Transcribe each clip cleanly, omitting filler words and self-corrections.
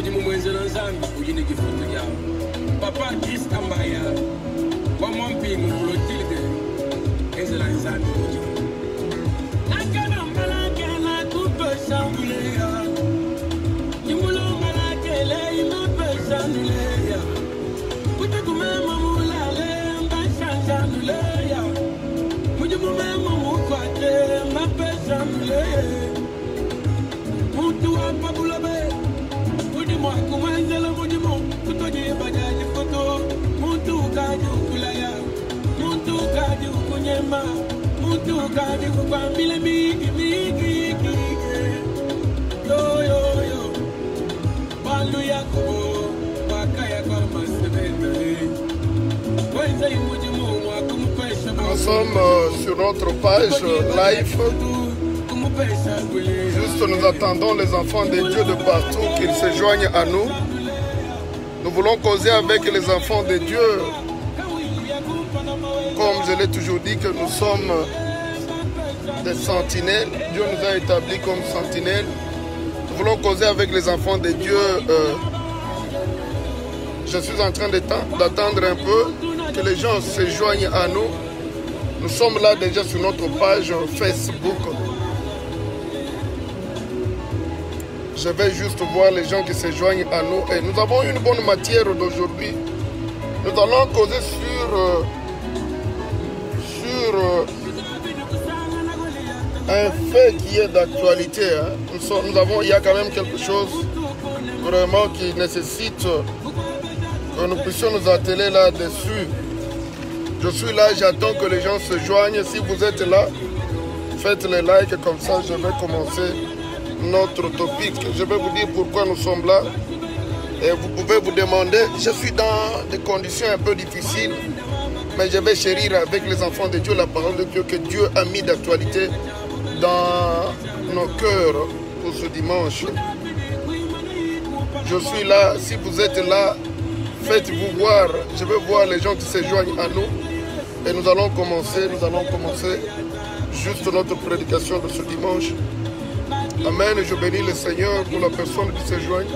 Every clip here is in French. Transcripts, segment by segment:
Mujimu mwenzela nzambi ujini kifutu yao. Papa Chris Kambaya. Kwa mwampi Clotilde. Enzela nzambi mujimu. Nakana malake na kupe shambuleya. Jimulo malake le imape shambuleya. Kutukume mamulale mba shambuleya. Mujimu mema mukwate mape shambuleya. Mutu wa pabulabe. Mujimu akumanzela mujimu. Kutoji bajaji foto. Mutu kaji ukulaya. Mutu kaji ukunyema. Mutu kaji kupambile migi migi. Yo yo yo. Balu yako. Wakaya kwa masebebe. Wenza imujimu wakumupesha. Nous sommes sur notre page live. Juste nous attendons les enfants de Dieu de partout qu'ils se joignent à nous. Nous voulons causer avec les enfants de Dieu. Comme je l'ai toujours dit que nous sommes des sentinelles. Dieu nous a établis comme sentinelles. Nous voulons causer avec les enfants de Dieu. Je suis en train d'attendre un peu que les gens se joignent à nous. Nous sommes là déjà sur notre page Facebook. Je vais juste voir les gens qui se joignent à nous. Et nous avons une bonne matière d'aujourd'hui. Nous allons causer sur un fait qui est d'actualité. Hein. Il y a quand même quelque chose vraiment qui nécessite que nous puissions nous atteler là-dessus. Je suis là, j'attends que les gens se joignent. Si vous êtes là, faites les likes, comme ça je vais commencer notre topic. Je vais vous dire pourquoi nous sommes là. Et vous pouvez vous demander, je suis dans des conditions un peu difficiles, mais je vais chérir avec les enfants de Dieu la parole de Dieu que Dieu a mis d'actualité dans nos cœurs pour ce dimanche. Je suis là, si vous êtes là, faites-vous voir. Je veux voir les gens qui se joignent à nous. Et nous allons commencer juste notre prédication de ce dimanche. Amen, je bénis le Seigneur pour la personne qui se joigne.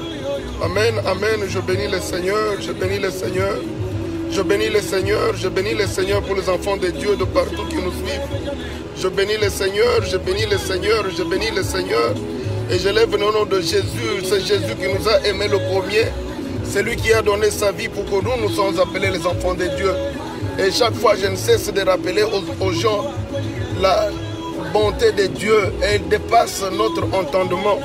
Amen, amen, je bénis le Seigneur, je bénis le Seigneur. Je bénis le Seigneur, je bénis le Seigneur pour les enfants de Dieu de partout qui nous suivent. Je bénis le Seigneur, je bénis le Seigneur, je bénis le Seigneur. Et je lève le nom de Jésus, c'est Jésus qui nous a aimés le premier. C'est lui qui a donné sa vie pour que nous sommes appelés les enfants de Dieu. Et chaque fois, je ne cesse de rappeler aux gens la bonté de Dieu. Elle dépasse notre entendement.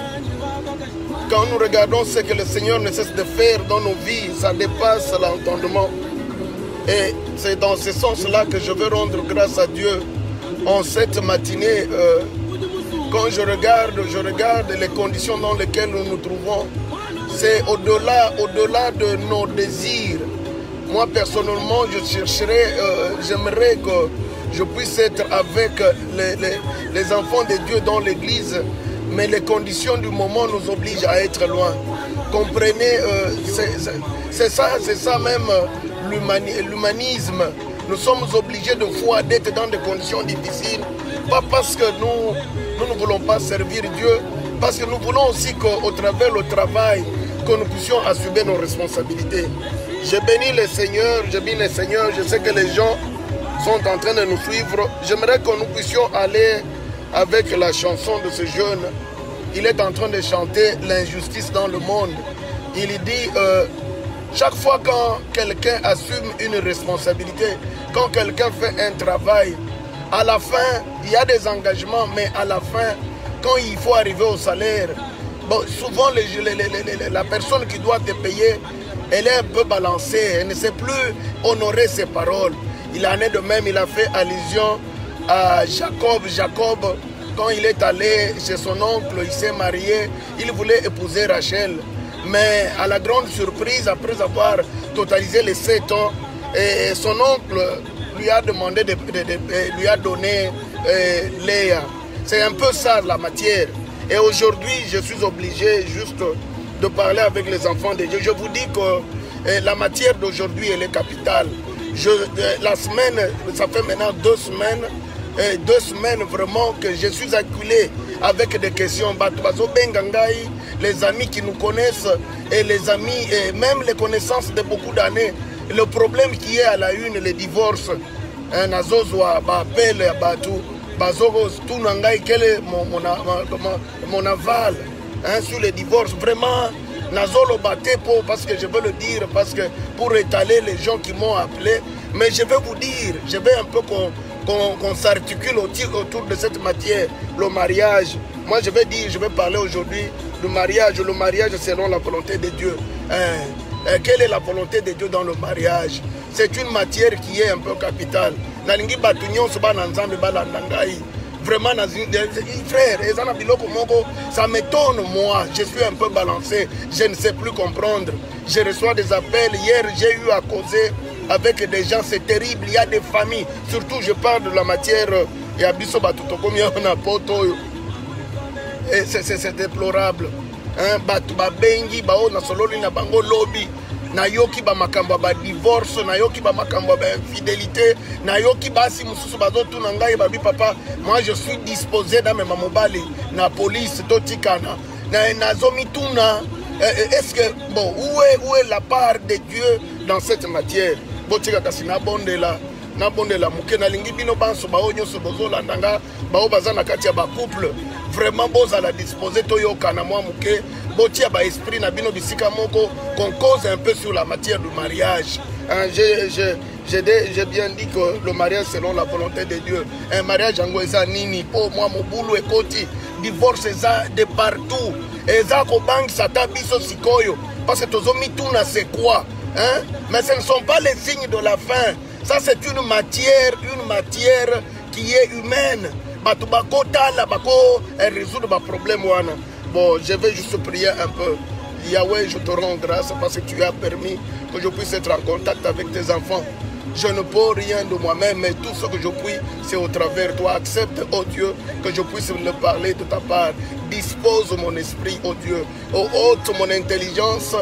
Quand nous regardons ce que le Seigneur ne cesse de faire dans nos vies, ça dépasse l'entendement. Et c'est dans ce sens-là que je veux rendre grâce à Dieu en cette matinée. Quand je regarde les conditions dans lesquelles nous nous trouvons, c'est au-delà de nos désirs. Moi, personnellement, j'aimerais que je puisse être avec les enfants de Dieu dans l'église, mais les conditions du moment nous obligent à être loin. Comprenez, c'est ça même l'humanisme. Nous sommes obligés de fois d'être dans des conditions difficiles, pas parce que nous ne voulons pas servir Dieu, parce que nous voulons aussi qu'au travers le travail, que nous puissions assumer nos responsabilités. Je bénis le Seigneur, je sais que les gens sont en train de nous suivre. J'aimerais que nous puissions aller avec la chanson de ce jeune. Il est en train de chanter l'injustice dans le monde. Il dit, chaque fois quand quelqu'un assume une responsabilité, quand quelqu'un fait un travail, à la fin, il y a des engagements, mais à la fin, quand il faut arriver au salaire, bon, souvent la personne qui doit te payer, elle est un peu balancée, elle ne sait plus honorer ses paroles. Il en est de même, il a fait allusion à Jacob. Jacob, quand il est allé chez son oncle, il s'est marié, il voulait épouser Rachel. Mais à la grande surprise, après avoir totalisé les 7 ans, et son oncle lui a demandé lui a donné Léa. C'est un peu ça la matière. Et aujourd'hui, je suis obligé juste de parler avec les enfants de Dieu. Je vous dis que la matière d'aujourd'hui, elle est capitale. La semaine, ça fait maintenant 2 semaines vraiment que je suis acculé avec des questions. les amis qui nous connaissent et les amis, et même les connaissances de beaucoup d'années. Le problème qui est à la une, les divorces, nazozwa appel tout quel est mon aval sur les divorces. Vraiment, nazolo batepo, parce que je veux le dire, parce que pour étaler les gens qui m'ont appelé, mais je vais vous dire, je vais un peu qu'on s'articule autour de cette matière, le mariage. Moi je vais dire, je vais parler aujourd'hui du mariage, le mariage selon la volonté de Dieu. Quelle est la volonté de Dieu dans le mariage? C'est une matière qui est un peu capitale. Vraiment, frère, ça m'étonne, moi. Je suis un peu balancé. Je ne sais plus comprendre. Je reçois des appels. Hier, j'ai eu à causer avec des gens. C'est terrible. Il y a des familles. Surtout, je parle de la matière. C'est déplorable. Nayoki ba makambo ba divorce, nayoki ba makambo ba infidélité, nayoki ba si mususu bazotu na ngai ba bi papa, moi je suis disposé dans mes mamobali na police totikana. Na zomituna, est-ce que bon, où est la part de Dieu dans cette matière? Botika kasina bondela, na bondela muke na lingi bino banso ba onyo so bozola ndanga, ba obazana kati ya ba couple. Vraiment boza la disposer toyoka na moi muke. Botia ba esprit na bino bisika moko qu'on cause un peu sur la matière du mariage. J'ai bien dit que le mariage selon la volonté de Dieu. Un mariage en goza nini po moi mobulu ekoti divorce ça de partout. Eza ko bank sata biso sikoyo parce que tozo mituna c'est quoi hein? Mais ce ne sont pas les signes de la fin. Ça c'est une matière qui est humaine. Batu bako tala bako résoudre ba problème wana. Bon, je vais juste prier un peu. Yahweh, je te rends grâce parce que tu as permis que je puisse être en contact avec tes enfants. Je ne peux rien de moi-même, mais tout ce que je puis, c'est au travers de toi. Accepte, oh Dieu, que je puisse le parler de ta part. Dispose mon esprit, oh Dieu. Oh, ôte mon intelligence,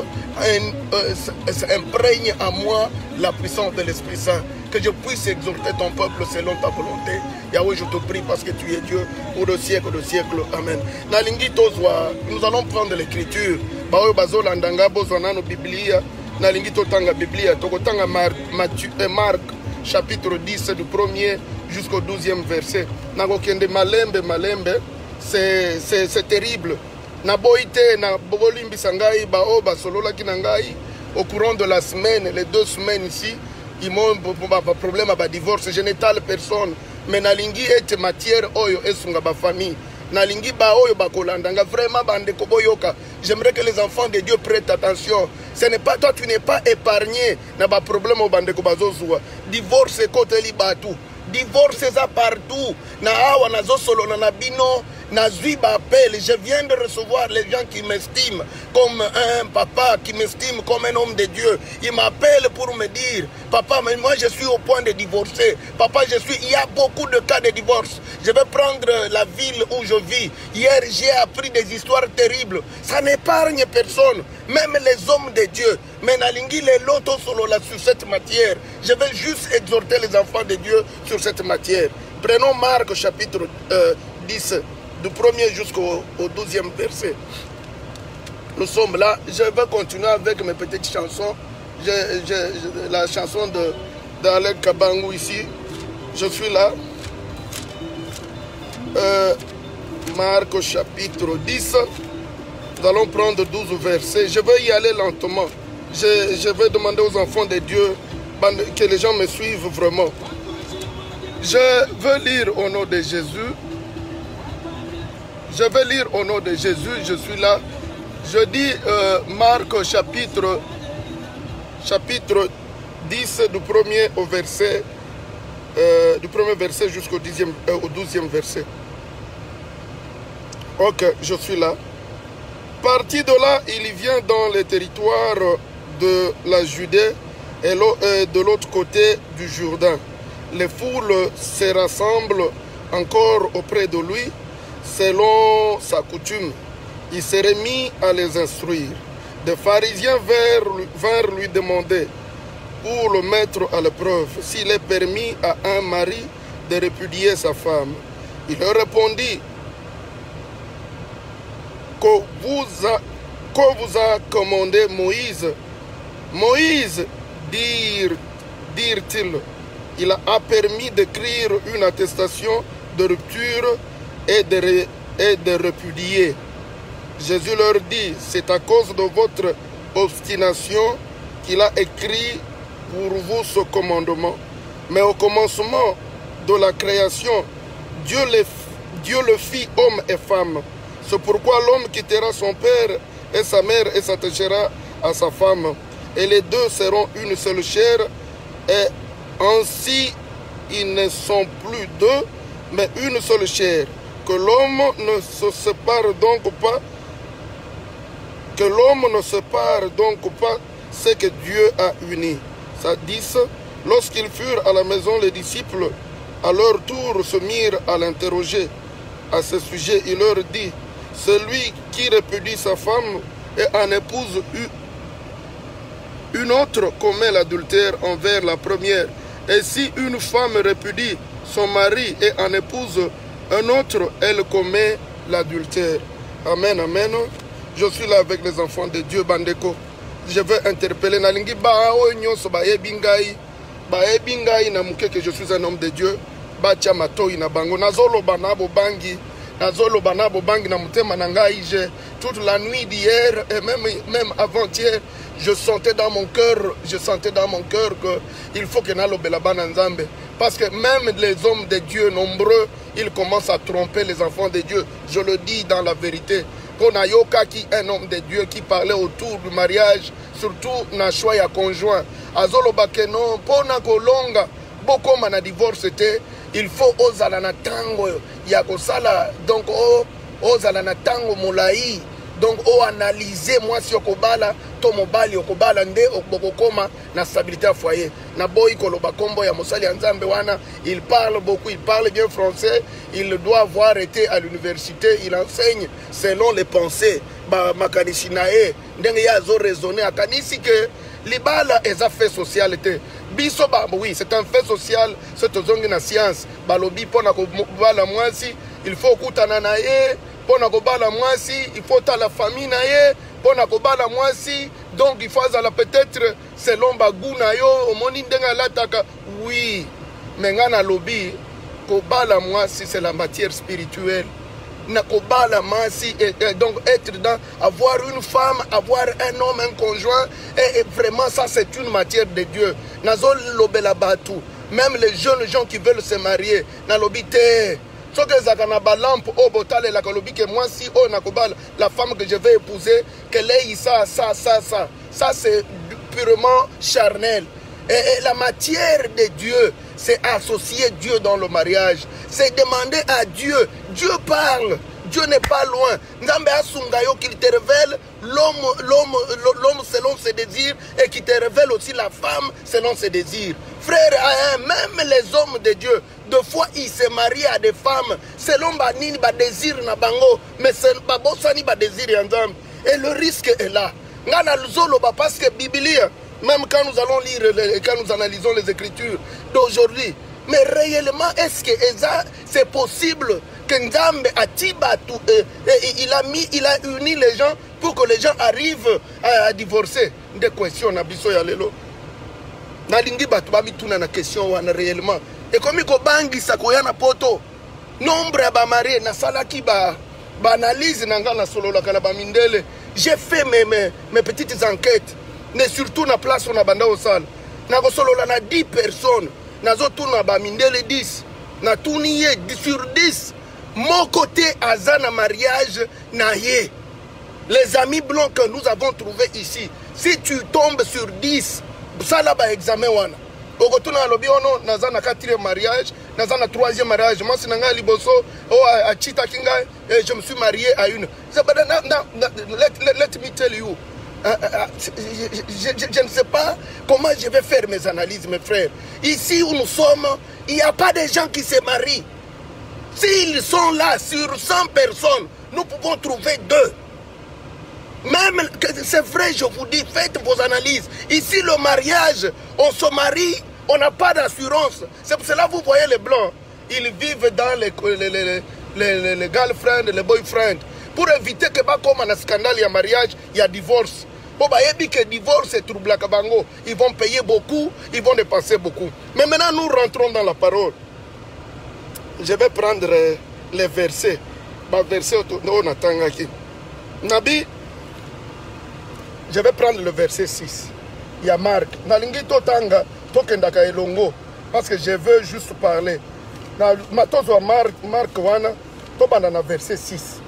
imprègne en moi la puissance de l'Esprit Saint. Que je puisse exhorter ton peuple selon ta volonté. Yahweh, je te prie parce que tu es Dieu pour le siècle de siècle. Amen. Nous allons prendre l'écriture. Marc, chapitre 10, du 1er jusqu'au 12e verset. C'est terrible. Au courant de la semaine, les 2 semaines ici, ils m'ont un problème à divorce. Je n'étale personne. Mais nalingi est matière oyo esunga ba famille. Nalingi ba oyo ba kolandanga vraiment bande koboyoka. J'aimerais que les enfants de Dieu prêtent attention. Ce n'est pas toi, tu n'es pas épargné na ba problème au bande kobazozwa. Divorce côté libatu. Divorce ça partout. Na awa na zosolo na bino. Je viens de recevoir les gens qui m'estiment comme un papa, qui m'estime comme un homme de Dieu. Ils m'appellent pour me dire, papa, mais moi je suis au point de divorcer. Papa, il y a beaucoup de cas de divorce. Je vais prendre la ville où je vis. Hier, j'ai appris des histoires terribles. Ça n'épargne personne, même les hommes de Dieu. Mais nalingi les lotos solo là sur cette matière. Je vais juste exhorter les enfants de Dieu sur cette matière. Prenons Marc chapitre 10. Du 1er jusqu'au 12e verset. Nous sommes là. Je vais continuer avec mes petites chansons. La chanson d'Alec Kabangou ici. Je suis là. Marc chapitre 10. Nous allons prendre 12 versets. Je vais y aller lentement. Je vais demander aux enfants de Dieu que les gens me suivent vraiment. Je veux lire au nom de Jésus. Je vais lire au nom de Jésus, je suis là. Je dis Marc chapitre 10 du premier au verset du premier verset jusqu'au 12e verset. Ok, je suis là. Parti de là, il vient dans les territoires de la Judée et de l'autre côté du Jourdain. Les foules se rassemblent encore auprès de lui. Selon sa coutume, il s'est mis à les instruire. Des pharisiens vinrent lui demander, pour le mettre à l'épreuve, s'il est permis à un mari de répudier sa femme. Il leur répondit, qu'on vous a commandé Moïse. Moïse, dirent-ils, il a permis d'écrire une attestation de rupture et de repudier. Jésus leur dit, c'est à cause de votre obstination qu'il a écrit pour vous ce commandement. Mais au commencement de la création, Dieu le fit homme et femme. C'est pourquoi l'homme quittera son père et sa mère et s'attachera à sa femme. Et les deux seront une seule chair. Et ainsi, ils ne sont plus deux, mais une seule chair. Que l'homme ne se sépare donc pas. Que l'homme ne sépare donc pas ce que Dieu a uni. Ça 10. Lorsqu'ils furent à la maison, les disciples, à leur tour, se mirent à l'interroger. À ce sujet, il leur dit, celui qui répudie sa femme et en épouse une autre commet l'adultère envers la première. Et si une femme répudie son mari et en épouse un autre, elle commet l'adultère. Amen, amen. Je suis là avec les enfants de Dieu, Bandeko. Je veux interpeller Nalingi Bao Nyonso Bae Bingai. Bae Bingai Namuke que je suis un homme de Dieu. Bacha Matoi na Bango. Nazolo Banabo Bangi. Nazolo Banabo Bangi na Mutema Nangaïje. Toute la nuit d'hier et même avant-hier, je sentais dans mon cœur qu'il faut que Nalo Belabana Nzambe. Parce que même les hommes de Dieu nombreux, ils commencent à tromper les enfants de Dieu. Je le dis dans la vérité. Konayoka qui est un homme de Dieu qui parlait autour du mariage, surtout na choix ya conjoint. Azolo bakeno pona kolonga boko mana divorce te, il faut ozala na tango ya kosala donc ozala na tango molai donc analyser moi si okobala to mobali okobala nde okokoma na stabilité à foyer. Na boy koloba kombo ya mosali ya Nzambe wana, il parle beaucoup, il parle bien français, il doit avoir été à l'université, il enseigne selon les pensées ba makanisi nae ndenge ya zo raisonner akanisi que libala eza fait socialité biso ba oui, c'est un fait social, c'est ozongi na science balobi pona ko bala mwasi il faut kutana nae pona ko bala mwasi il faut ta la famille nae pona ko bala mwasi donc il faut azala peut-être selon baguna yo omoni ndenga lataka oui mais ngana lobi ko bala mwasi c'est la matière spirituelle na ko bala mwasi et donc être dans avoir une femme, avoir un homme, un conjoint et vraiment ça c'est une matière de Dieu. Nazol lobela batu, même les jeunes gens qui veulent se marier na lobité. Ce que zakana balampe au botale la kolobi que moi si on nakobal la femme que je vais épouser qu'elle ait ça c'est purement charnel. Et la matière de Dieu, c'est associer Dieu dans le mariage. C'est demander à Dieu. Dieu parle. Dieu n'est pas loin. Nzambe asungayo qu'il te révèle l'homme selon ses désirs et qui te révèle aussi la femme selon ses désirs. Frère, même les hommes de Dieu, deux fois ils se marient à des femmes selon banini ba désir na bango, mais c'est pas bosani ba désir Nzambe. Et le risque est là. Ngana luzolo ba parce que Biblie, même quand nous allons lire, quand nous analysons les Écritures d'aujourd'hui, mais réellement, est-ce que c'est possible que Nzambe il a uni les gens pour que les gens arrivent à divorcer? Des questions na biso ya lelo. Na lingi batu ba mituna na question wana réellement. Et comme ko bangi sakoya na poto, nombre ba marié na salaki ba analyse na ngana solo la kala ba mindele. J'ai fait mes petites enquêtes. Mais surtout na place on a banda au salle. Na solo la na 10 personnes. Na zo tourna ba mindele 10. Na tournier 10 sur 10. Mon côté azana mariage na ye. Les amis blancs que nous avons trouvés ici. Si tu tombes sur 10, ça là ba examen wana. Okotuna lobi ono nazana 4e mariage, nazana 3e mariage. Moi sinanga liboso a chita kinga je me suis marié à une. Let me tell you. Je ne sais pas comment je vais faire mes analyses, mes frères. Ici où nous sommes, il n'y a pas de gens qui se marient. S'ils sont là sur 100 personnes, nous pouvons trouver 2. Même, c'est vrai, je vous dis, faites vos analyses. Ici, le mariage, on se marie, on n'a pas d'assurance. C'est pour cela que vous voyez les blancs. Ils vivent dans les girlfriends, les boyfriends. pour éviter que comme un scandale, il y a mariage, il y a divorce. Bon, bah, il y a que divorce et trouble à Kabango. Ils vont payer beaucoup, ils vont dépenser beaucoup. Mais maintenant, nous rentrons dans la parole. Je vais prendre les versets. Les versets on attend ici. Nabi, je vais prendre le verset 6. Il y a Marc. Nalingi totanga tokendaka elongo parce que je veux juste parler. Na matozo Marc wana tobanda na verset 6.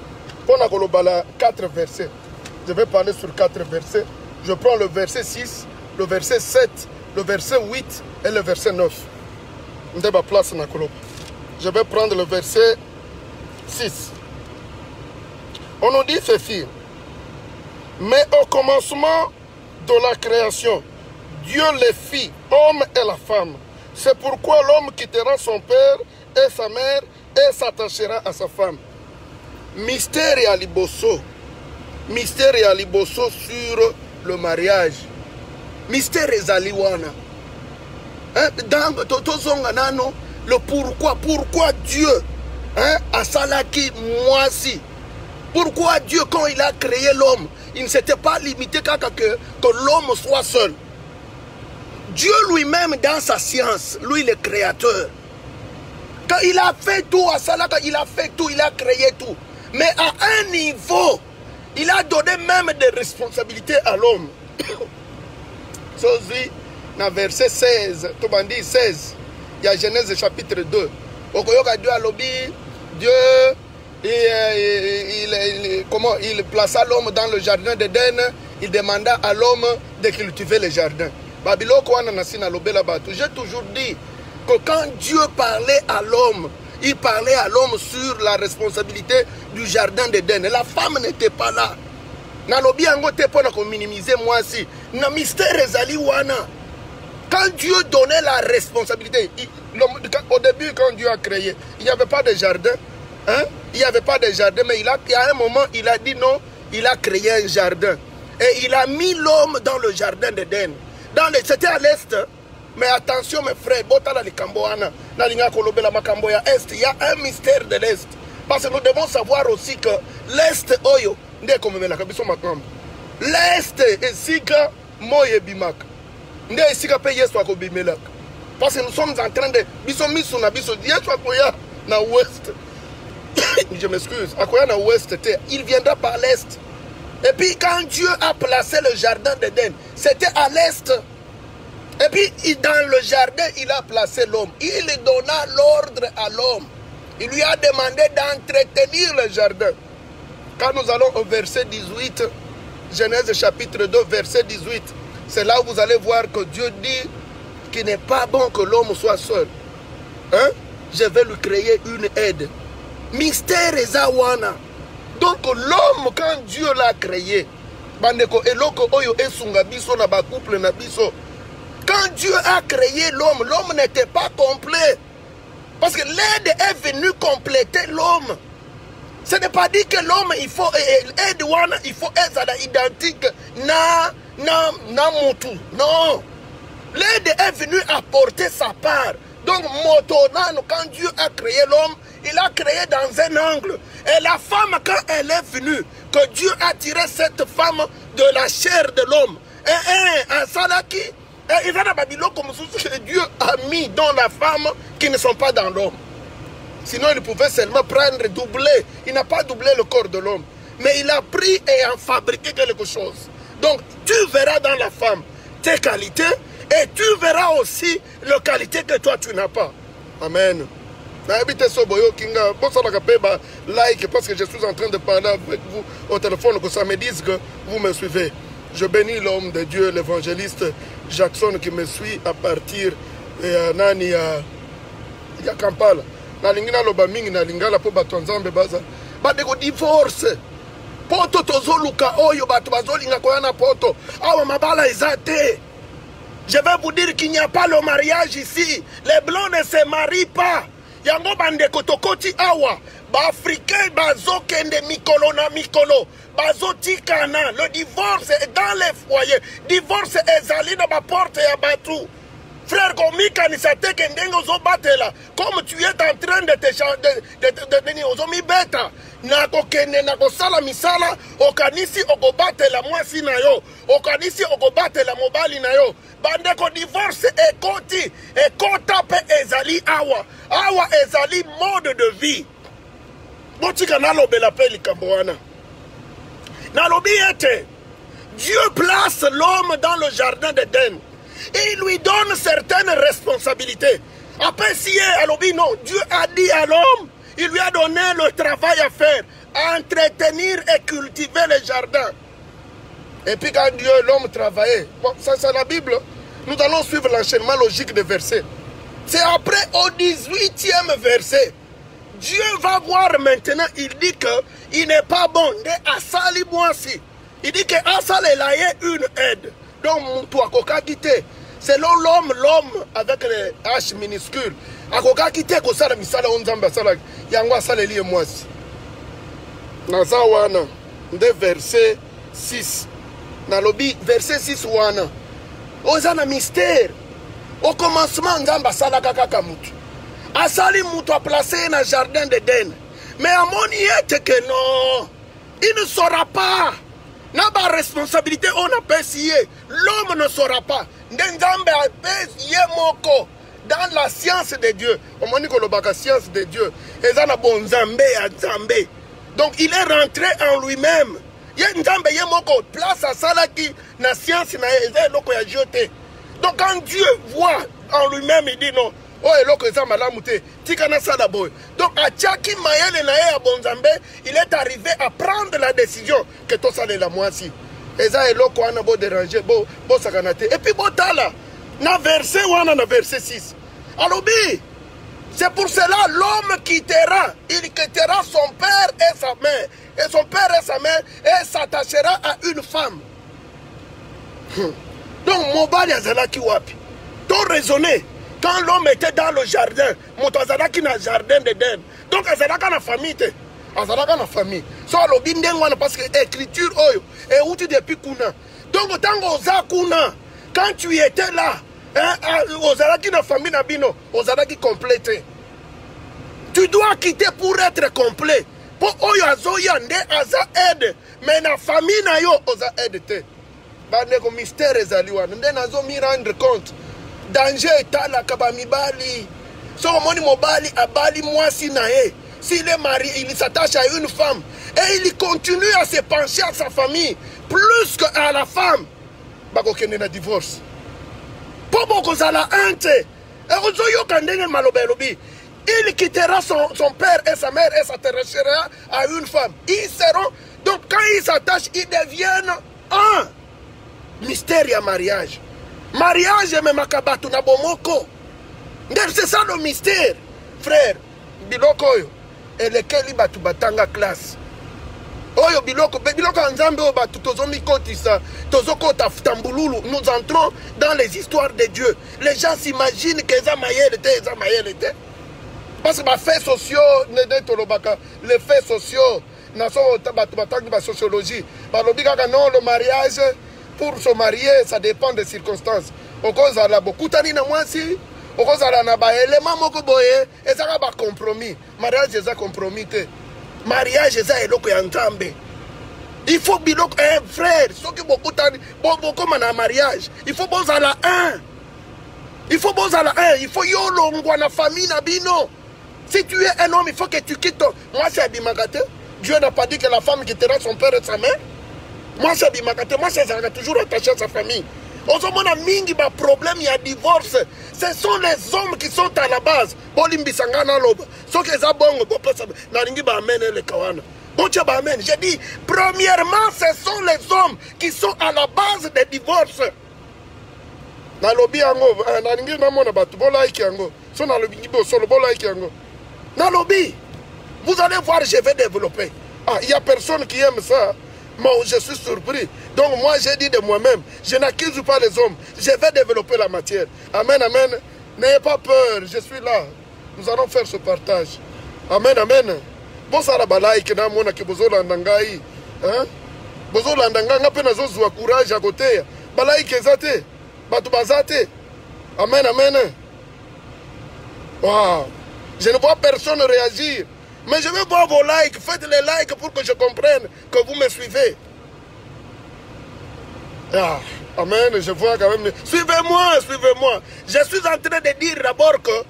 Pona kolobala 4 versets. Je vais parler sur 4 versets. Je prends le verset 6, le verset 7, le verset 8 et le verset 9. Ndeba place na koloba. Je vais prendre le verset 6. On nous dit ceci. Mais au commencement de la création, Dieu les fit, homme et la femme. C'est pourquoi l'homme quittera son père et sa mère et s'attachera à sa femme. Mystère et aliboso. Mystère et aliboso sur le mariage. Mystère et aliwana. Dans Totozonga nano, le pourquoi Dieu a salaki moi si. Pourquoi Dieu, quand il a créé l'homme, il ne s'était pas limité qu'à que l'homme soit seul. Dieu lui-même, dans sa science, lui le créateur, quand il a fait tout à Salaka, il a fait tout, il a créé tout. Mais à un niveau, il a donné même des responsabilités à l'homme. Sozi, dans verset 16, Tobandi 16, il y a Genèse chapitre 2. Okoyoka Dieu a lobby, Dieu... comment il plaça l'homme dans le jardin d'Éden, il demanda à l'homme de cultiver le jardin. J'ai toujours dit que quand Dieu parlait à l'homme, il parlait à l'homme sur la responsabilité du jardin d'Éden. La femme n'était pas là. Quand Dieu donnait la responsabilité, au début quand Dieu a créé, il n'y avait pas de jardin. Il n'y avait pas de jardin, mais à un moment, il a dit non, il a créé un jardin. Et il a mis l'homme dans le jardin d'Éden. C'était à l'est, mais attention mes frères, il y a un mystère de l'est. Parce que nous devons savoir aussi que l'est, l'est est sika moye bimak. Parce que nous sommes en train de... na ouest. Je m'excuse. À ouest, il viendra par l'est. Et puis quand Dieu a placé le jardin d'Éden, c'était à l'est. Et puis dans le jardin, il a placé l'homme. Il donna l'ordre à l'homme. Il lui a demandé d'entretenir le jardin. Quand nous allons au verset 18, Genèse chapitre 2, verset 18, c'est là où vous allez voir que Dieu dit qu'il n'est pas bon que l'homme soit seul. Je vais lui créer une aide. Mystère Ezawana. Donc l'homme, quand Dieu l'a créé, quand Dieu a créé l'homme, l'homme n'était pas complet. Parce que l'aide est venue compléter l'homme. Ce n'est pas dit que l'homme, il faut être identique na motu. Non. L'aide est venue apporter sa part. Donc, quand Dieu a créé l'homme, il a créé dans un angle. Et la femme, quand elle est venue, que Dieu a tiré cette femme de la chair de l'homme. Et Salaki, Dieu a mis dans la femme qui ne sont pas dans l'homme. Sinon, il pouvait seulement prendre, doubler. Il n'a pas doublé le corps de l'homme. Mais il a pris et a fabriqué quelque chose. Donc, tu verras dans la femme tes qualités. Et tu verras aussi les qualités que toi tu n'as pas. Amen. Like parce que je suis en train de parler avec vous au téléphone, que ça me dise que vous me suivez. Je bénis l'homme de Dieu, l'évangéliste Jackson qui me suit à partir de Nani à Kampala. Nalingina lobamingi nalingala po batonzambe baza. Badeko divorce. Poto tozoluka oyo batu bazolinga koyana poto. Awa mabala ezate. Je vais vous dire qu'il n'y a pas le mariage ici. Les blancs ne se marient pas. Yango bande kotokoti awa. Ba africain bazo kende mikolo na mikolo. Bazo tikana. Le divorce est dans les foyers. Divorce est zali na ba porte ya batu. Frère, comme tu es en train de te changer, de beta. Nakokene nakosala misala okanisi okobatela mwasi na yo okanisi okobatela mobali na yo bandeko divorce ekota pe ezali awa ezali mode de vie botika nalobela pe likambo wana nalobi ete Dieu place l'homme dans le jardin d'Éden et il lui donne certaines responsabilités. Après si alobi non, Dieu a dit à l'homme, il lui a donné le travail à faire, à entretenir et cultiver le jardin. Et puis quand Dieu et l'homme travaillaient, bon, ça c'est la Bible, nous allons suivre l'enchaînement logique des versets. C'est après au 18e verset, Dieu va voir maintenant, il dit qu'il n'est pas bon de asali moisi. Il dit que asali est une aide. Donc, toi, selon l'homme avec les H minuscules, akoka kite ko sala misala onzamba sala yango asala lié mwasi naza wana nde verset 6 na lobi verset 6 wana ozana mystère au commencement nzamba sala kaka mutu asali mutu a placé na jardin d'Éden mais à mon yete que non il ne saura pas na ba responsabilité on a payé l'homme ne saura pas nzamba a payé moko. Dans la science de Dieu, on m'a dit que la science de Dieu, donc il est rentré en lui-même. Il y a une place à ça qui la science n'a jeté. Donc quand Dieu voit en lui-même, il dit non. Oh, donc à Tchaki Mayele il est arrivé à prendre la décision que tout ça est la moitié. Et ça est loko ana bo déranger bo sakanate. Et puis botala na verset 6. Alors c'est pour cela l'homme quittera, il quittera son père et sa mère, et son père et sa mère, et s'attachera à une femme. Donc mobali azalaki wapi. Donc raisonner. Quand l'homme était dans le jardin, Motazalaki na jardin d'Éden. Donc azalaka na famille. Azalaka na famille. So alobi ndengwana parce que écriture oyo et outil depuis kuna. Donc tango oza kuna, quand tu étais là, ozalaki na famille na bino, ozalaki complété. Tu dois quitter pour être complet. Pour oyo azoya nde aza aide, mais na famille na yo oza aide te. Bandeko mystère ezali wana nde nazo mi rendre compte. Danger etalaka bamibali. So omoni mobali abali mwasi na ye. S'il est marié, il s'attache à une femme. Et il continue à se pencher à sa famille. Plus qu'à la femme. Bako kende na divorce. Pobo kozala ante. Il quittera son père et sa mère et s'attachera à une femme. Ils seront. Donc quand ils s'attachent, ils deviennent un. Mystère à mariage. Mariage et même akabatu na bomoko. C'est ça le mystère. Frère, biloko yo. Et lequel batu batanga classe. Oyo biloko nzambe o batu tozomi kotisa tozokota tambululu. Nous entrons dans les histoires de Dieu. Les gens s'imaginent que ça mayele te. Parce que les faits sociaux les faits sociaux naso batu batanga ba sociologie. Balobi kaka non le mariage pour se marier ça dépend des circonstances. Okoza la bokutani na mwasi okozala na ba élément moko boye ezaka ba compromis. Mariage eza compromis te. Mariage eza eloko ya nzambe. Il faut biloko frère, soki bokutani bokoma na mariage, il faut bozala un. Il faut bozala un, il faut yolongwa na famille na bino. Si tu es un homme, il faut que tu quittes. Moi c'est Abimakate. Dieu n'a pas dit que la femme quittera son père et sa mère. Moi c'est Abimakate, moi c'est toujours attaché à sa famille. Ozomona mingi ba problème il y a divorce. Ce sont les hommes qui sont à la base. Bolimbi sangana loba. Soki eza bongo bo pesa na ringi ba amene le kawana. Boncha ba amen. J'ai dit premièrement ce sont les hommes qui sont à la base des divorces. Na lobi yango na ringi na mona batu bo like yango. So na lobi bo solo bo like yango. Na lobi. Vous allez voir, je vais développer. Ah, il y a personne qui aime ça. Moi, je suis surpris. Donc, moi, j'ai dit de moi-même, je n'accuse pas les hommes. Je vais développer la matière. Amen, amen. N'ayez pas peur, je suis là. Nous allons faire ce partage. Amen, amen. Bon, ça la balaï que n'a mona ki bozo landangai. Hein? Bozo landanga n'a pas nazo zwa courage à côté. Balaï que zate. Batu bazate. Amen, amen. Wow. Je ne vois personne réagir. Mais je veux voir vos likes. Faites les likes pour que je comprenne que vous me suivez. Ah, amen, je vois quand même. Suivez-moi, suivez-moi. Je suis en train de dire d'abord que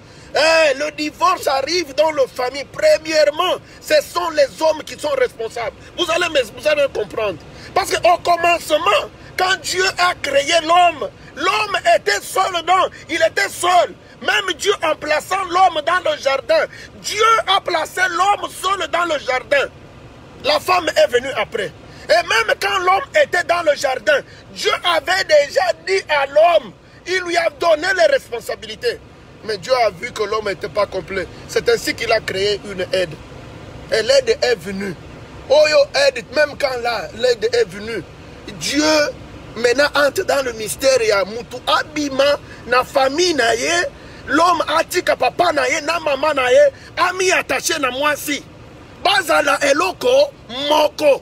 le divorce arrive dans la famille. Premièrement, ce sont les hommes qui sont responsables. Vous allez comprendre. Parce qu'au commencement, quand Dieu a créé l'homme, l'homme était seul dedans. Il était seul. Même Dieu en plaçant l'homme dans le jardin, Dieu a placé l'homme seul dans le jardin. La femme est venue après. Et même quand l'homme était dans le jardin, Dieu avait déjà dit à l'homme, il lui a donné les responsabilités. Mais Dieu a vu que l'homme n'était pas complet. C'est ainsi qu'il a créé une aide. Et l'aide est venue. Oyo aide, même quand l'aide est venue, Dieu maintenant entre dans le mystère. Il y a Moutou Abima, na famille naye, l'homme atika papa naye, na maman naye, ami attaché na moi si. Bazala eloko moko.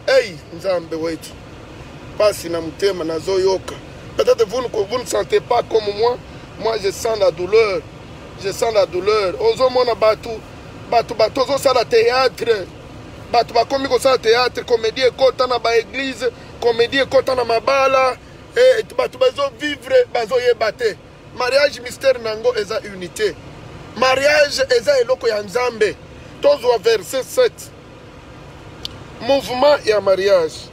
Hey, Nzambe wetu. Pasi na mutema na zoyoka. Peut-être vous ne sentez pas comme moi. Moi, je sens la douleur. Je sens la douleur. Ozo mona batu ozo sala théâtre. Batu bakomi ko sala théâtre, comédie ekota na ba église, comédie ekota na mabala, et batu bazo vivre, bazo yebate. Mariage mystère nango eza unité. Mariage eza eloko ya Nzambe. Tozo verset 7. Mouvement et mariage.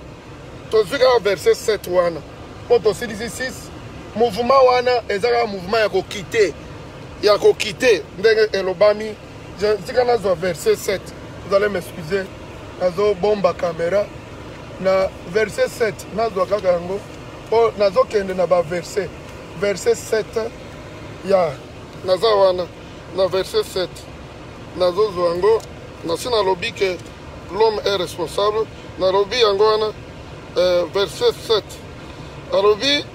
Tozo verset 7 wana. Poto 6. Mouvement wana ezaka mouvement ya kokite. Ya kokite ndenge elobami. Je dis qu'on a verset 7. Vous allez m'excuser. Nazo bomba caméra. Na verset 7. Nazo kakango. Oh nazo kende na ba verset. Verset 7. Ya nazo wana. Na verset 7. Nazo zwango. Nasina lobi que l'homme est responsable. Na lobi yango wana. Verset 7. Alobi.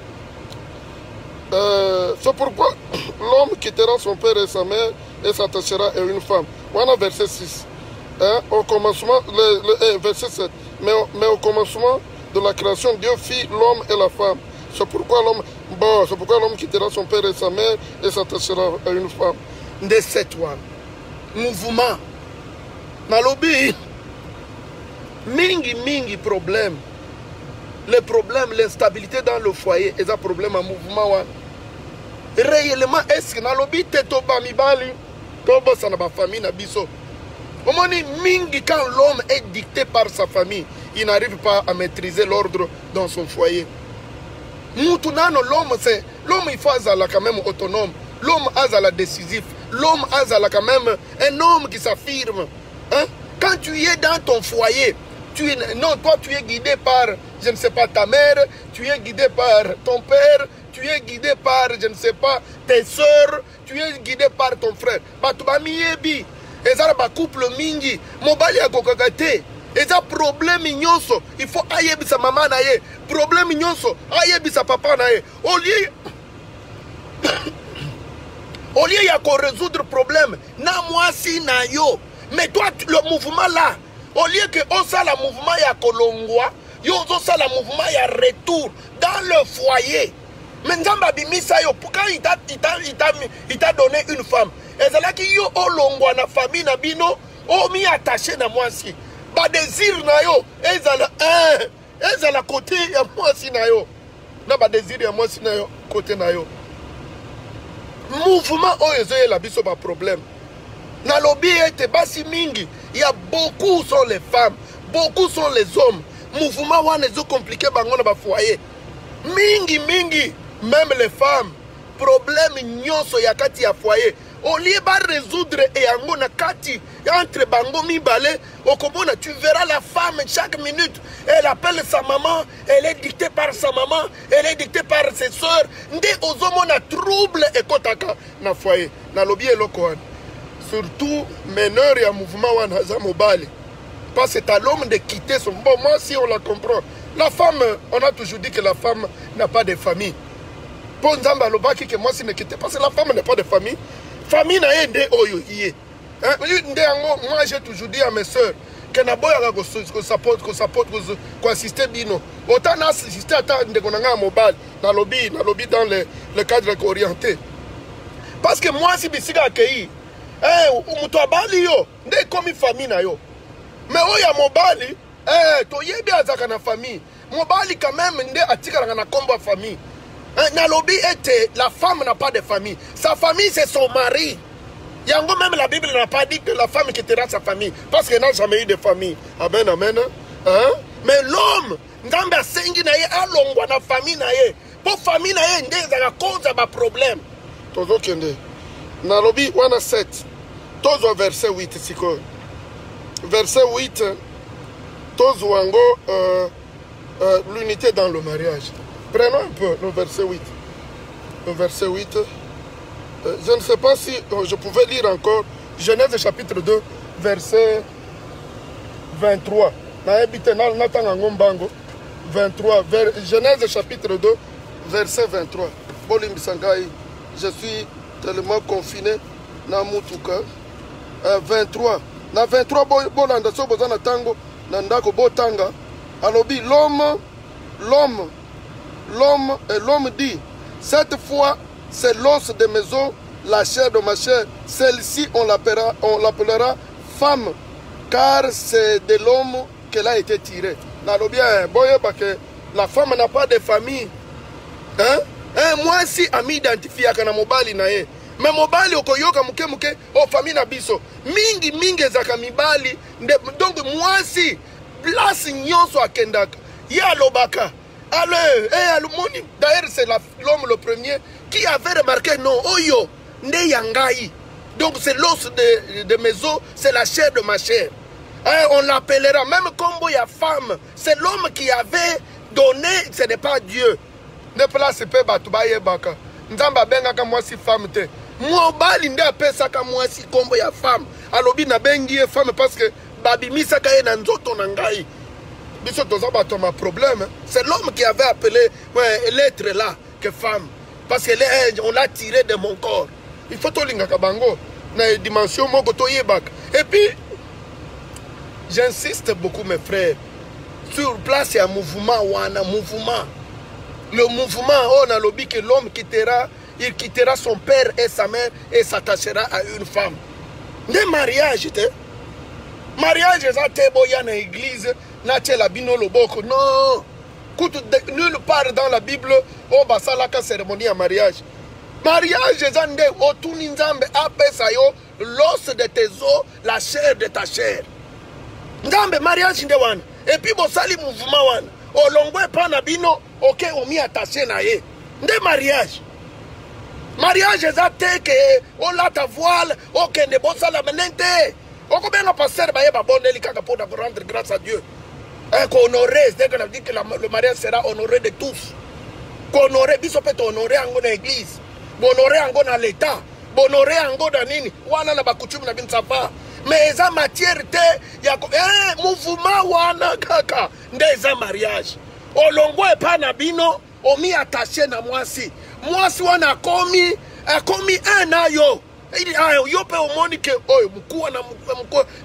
C'est pourquoi l'homme quittera son père et sa mère et s'attachera à une femme. Voilà verset 6. Au commencement, verset 7. Mais au commencement de la création, Dieu fit l'homme et la femme. C'est pourquoi l'homme quittera son père et sa mère et s'attachera à une femme. De cette one. Mouvement. Nalobi. Mingi problème. Les problèmes, l'instabilité dans le foyer, et un problème en mouvement. Réellement, est-ce que dans le but de Toba Mibali, Toba Sanaba famille Nabiso, au moment mingi quand l'homme est dicté par sa famille, il n'arrive pas à maîtriser l'ordre dans son foyer. Moutounano, l'homme il faut être quand même autonome, l'homme a décisif, l'homme a quand même un homme qui s'affirme. Hein? Quand tu es dans ton foyer, toi tu es guidé par, je ne sais pas, ta mère, tu es guidé par ton père, tu es guidé par, je ne sais pas, tes soeurs, tu es guidé par ton frère. Batubami yebi, ezara ba couple mingi, mobali ya kokakate, eza problème nyonso, il faut ayebi sa maman naye, problème nyonso, ayebi sa papa naye. Au lieu ya ko résoudre problème, na moi si na yo, mais toi le mouvement là, au lieu que on ça le mouvement ya kolongwa, yo on ça le mouvement ya retour dans le foyer. Mais Nzamba bimisa yo, pourquoi il t'a donné une femme? Et c'est là que yo olongwa na famille na bino, o mi attaché na moi si. Ba désir na yo, ezala côté ya moi si na yo. Na ba désir ya moi si na yo, côté na yo. Mouvement o ezoye la biso ba problème. Na lobby ete basi mingi, il y a beaucoup sont les femmes, beaucoup sont les hommes. Mouvement wana ezo compliqué bango na ba foyer. Mingi, même les femmes, problème nyonso ya kati ya foyer. Au lieu de résoudre et yango na kati entre bango mibale, okomona tu verras la femme chaque minute, elle appelle sa maman, elle est dictée par sa maman, elle est dictée par ses soeurs. Nde ozomona trouble et kotaka na foyer. Na lobby eloko wana. Surtout meneur ya mouvement wana za mobali. Parce que c'est à l'homme de quitter son... Bon, moi, si on la comprend. La femme, on a toujours dit que la femme n'a pas de famille. Pour Nzamba Lobaki, que moi, si ne quitte parce que la femme n'a pas de famille. Famille n'a pas de moi, j'ai toujours dit à mes soeurs que n'a pas qu'on supporte, qu'on assiste bino. Autant d'assister à ta mobile, dans le lobby, dans le cadre est orienté. Parce que moi, si je suis accueilli, mutu abali yo, nde komi famille na yo. Mais oh ya mobali, to yebi azaka na famille. Mobali quand même nde atika na komba famille. Na lobby était la femme n'a pas de famille. Sa famille c'est son mari. Yango même la Bible n'a pas dit que la femme quittera sa famille parce qu'elle n'a jamais eu de famille. Amen, amen. Hein? Mais l'homme, ngambe asengi na ye alongwa na famille na ye. Pour famille na ye nde za cause ba problème. Tozo kende. Na lobby wana 7. Tozo verset 8 siko. Verset 8. Tozo wango l'unité dans le mariage. Prenons un peu le verset 8. Le verset 8. Je ne sais pas si je pouvais lire encore Genèse chapitre 2, verset 23. 23. Genèse chapitre 2, verset 23. Je suis tellement confiné dans mon touka. 23. Na 23, bolanda so bozana tango, nandako botanga. Alobi l'homme dit, cette fois c'est l'os de mes os, la chair de ma chair. Celle-ci on l'appellera femme, car c'est de l'homme qu'elle a été tirée. Parce que la femme n'a pas de famille. Hein? Moi si ami identifié à mobali nae. Mais mobali okoyoka muke o famille na biso. Mingi zaka mibali. Donc moi si place nyonso akendaka. Ya lobaka. D'ailleurs, c'est l'homme le premier qui avait remarqué, non, Oyo, ne yangai. Donc c'est l'os de mes os, c'est la chair de ma chair. On l'appellera, même comme il y a femme, c'est l'homme qui avait donné, ce n'est pas Dieu. Ne place pas Batubaye Baka. Nzamba benga ka moi si femme te. Moi bali nde apesa ka moi si kombo ya femme. Alobi na bengi femme parce que babimisa ka na nzoto na ngai. C'est l'homme qui avait appelé l'être là que femme. Parce qu'on l'a tiré de mon corps. Il faut tout l'ingakabango. Dans une dimension et puis, j'insiste beaucoup mes frères. Sur place, il y a un mouvement. Le mouvement, on a lobby que l'homme il quittera son père et sa mère et s'attachera à une femme. Des mariages, mariage, c'est boya dans l'église. Non, nulle part dans la Bible, on va faire cérémonie à mariage. Mariage, l'os de tes os, la chair de ta chair. Mariage, et puis, bon, sali mouvement, au longue pas na bino, ok, on m'y attaché na ye. Des mariages. Mariage, c'est que, on l'a ta voile, ok, ne bon ça la menente. On peut bien passer, pour rendre grâce à Dieu. Qu'honorer, c'est qu'on a dit que le mariage sera honoré de tous. Qu'honorer, il peut honorer dans l'église, honorer dans l'État, honorer dans nini. Wana na bakuchum na bin safa. Mais eza matière te ya mouvement wana kaka ndeza mariage. Olongo epa na bino omi attaché na mwasi. Mwasi wana komi un ayo. Yo peut au monde que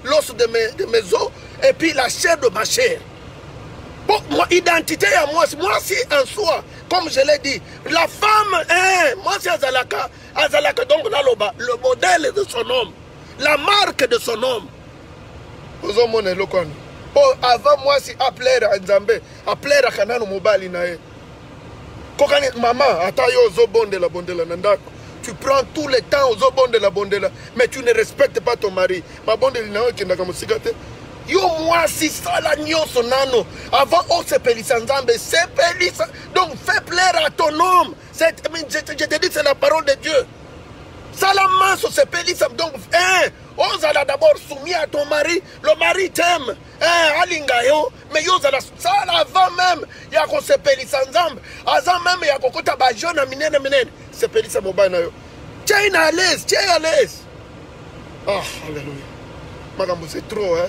l'os de mes os et puis la chair de ma chair. Bon, identité à moi si en soi, comme je l'ai dit, la femme, moi c'est Azalaka, donc le modèle de son homme, la marque de son homme. Avant moi si appeler à Nzambe, appeler à Kanano Mobali nae. Maman, atayo zo bondela nandako. Tu prends tout le temps aux obons de la bondela, mais tu ne respectes pas ton mari. Ma bondela qui n'a pas sigate. Yo moi si ça la nyoso nano. Avant on se pelissa nzambe, se pelissa. Donc fais plaire à ton homme. Je te dis c'est la parole de Dieu. Salaman se pelissa. Donc on s'ala d'abord soumis à ton mari. Le mari t'aime. Alingayo. Mais yo ça avant même. Ya ko se pelissa nzambe. Azan même ya ko kota ba jeune minene. C'est pelissa mobile yo. Tiens à l'aise. Ah, alléluia. Madame, c'est trop, hein.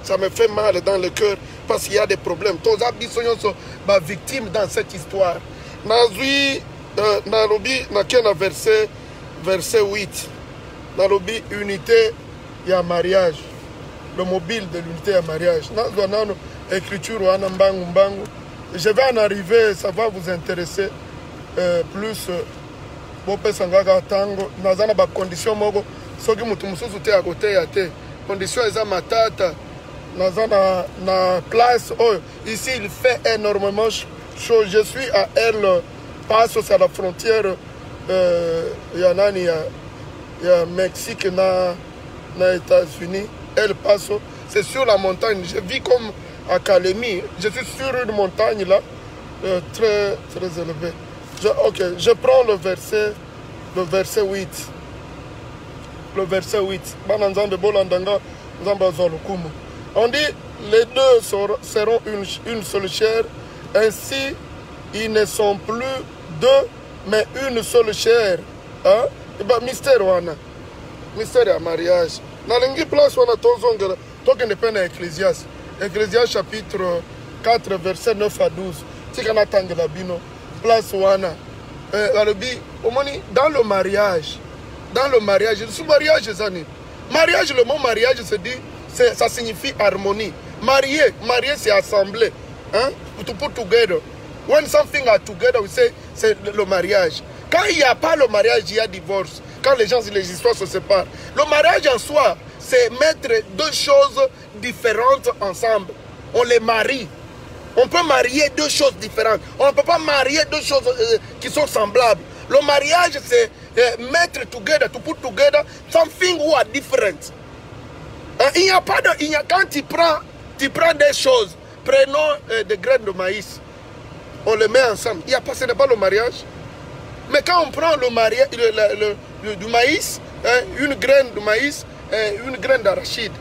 Ça me fait mal dans le cœur parce qu'il y a des problèmes. Tous les habitants sont victimes dans cette histoire. Nazui, Nalobi, Nakena verset 8. Nalobi, unité, il y a mariage. Le mobile de l'unité, il y a mariage. Nazui, écriture, je vais en arriver, ça va vous intéresser plus bopesa ngaka tango naza na bacondition moko soki mutu mosusu te akoteya te condition eza matata naza na place oyo ici il fait énormément chaud je suis à El Paso c'est à la frontière ya nani ya Mexique na États-Unis El Paso c'est sur la montagne je vis comme à Kalemi je suis sur une montagne là très très élevée ok je prends le verset 8 le verset 8 bana nzambe bolandanga nzambe azwa lokumu on dit les deux seront une seule chair ainsi ils ne sont plus deux mais une seule chair hein ba mystère wana mystère ya mariage nalingi place wana tozongela tokende pe na Ecclésiaste chapitre 4 verset 9 à 12 tika natangela bino place wana alobi omoni dans le mariage sous mariage zani mariage le mot mariage se dit ça signifie harmonie marié c'est assembler hein to put together when something are together we say c'est le mariage quand il n'y a pas le mariage il y a divorce quand les histoires se séparent le mariage en soi c'est mettre deux choses différentes ensemble on les marie. On peut marier deux choses différentes. On ne peut pas marier deux choses qui sont semblables. Le mariage, c'est mettre together, to put together something who are different. Il n'y a pas de... quand tu prends des choses, prenons des graines de maïs, on les met ensemble. Ce n'est pas le mariage. Mais quand on prend le mariage, du maïs, une graine de maïs, une graine d'arachide,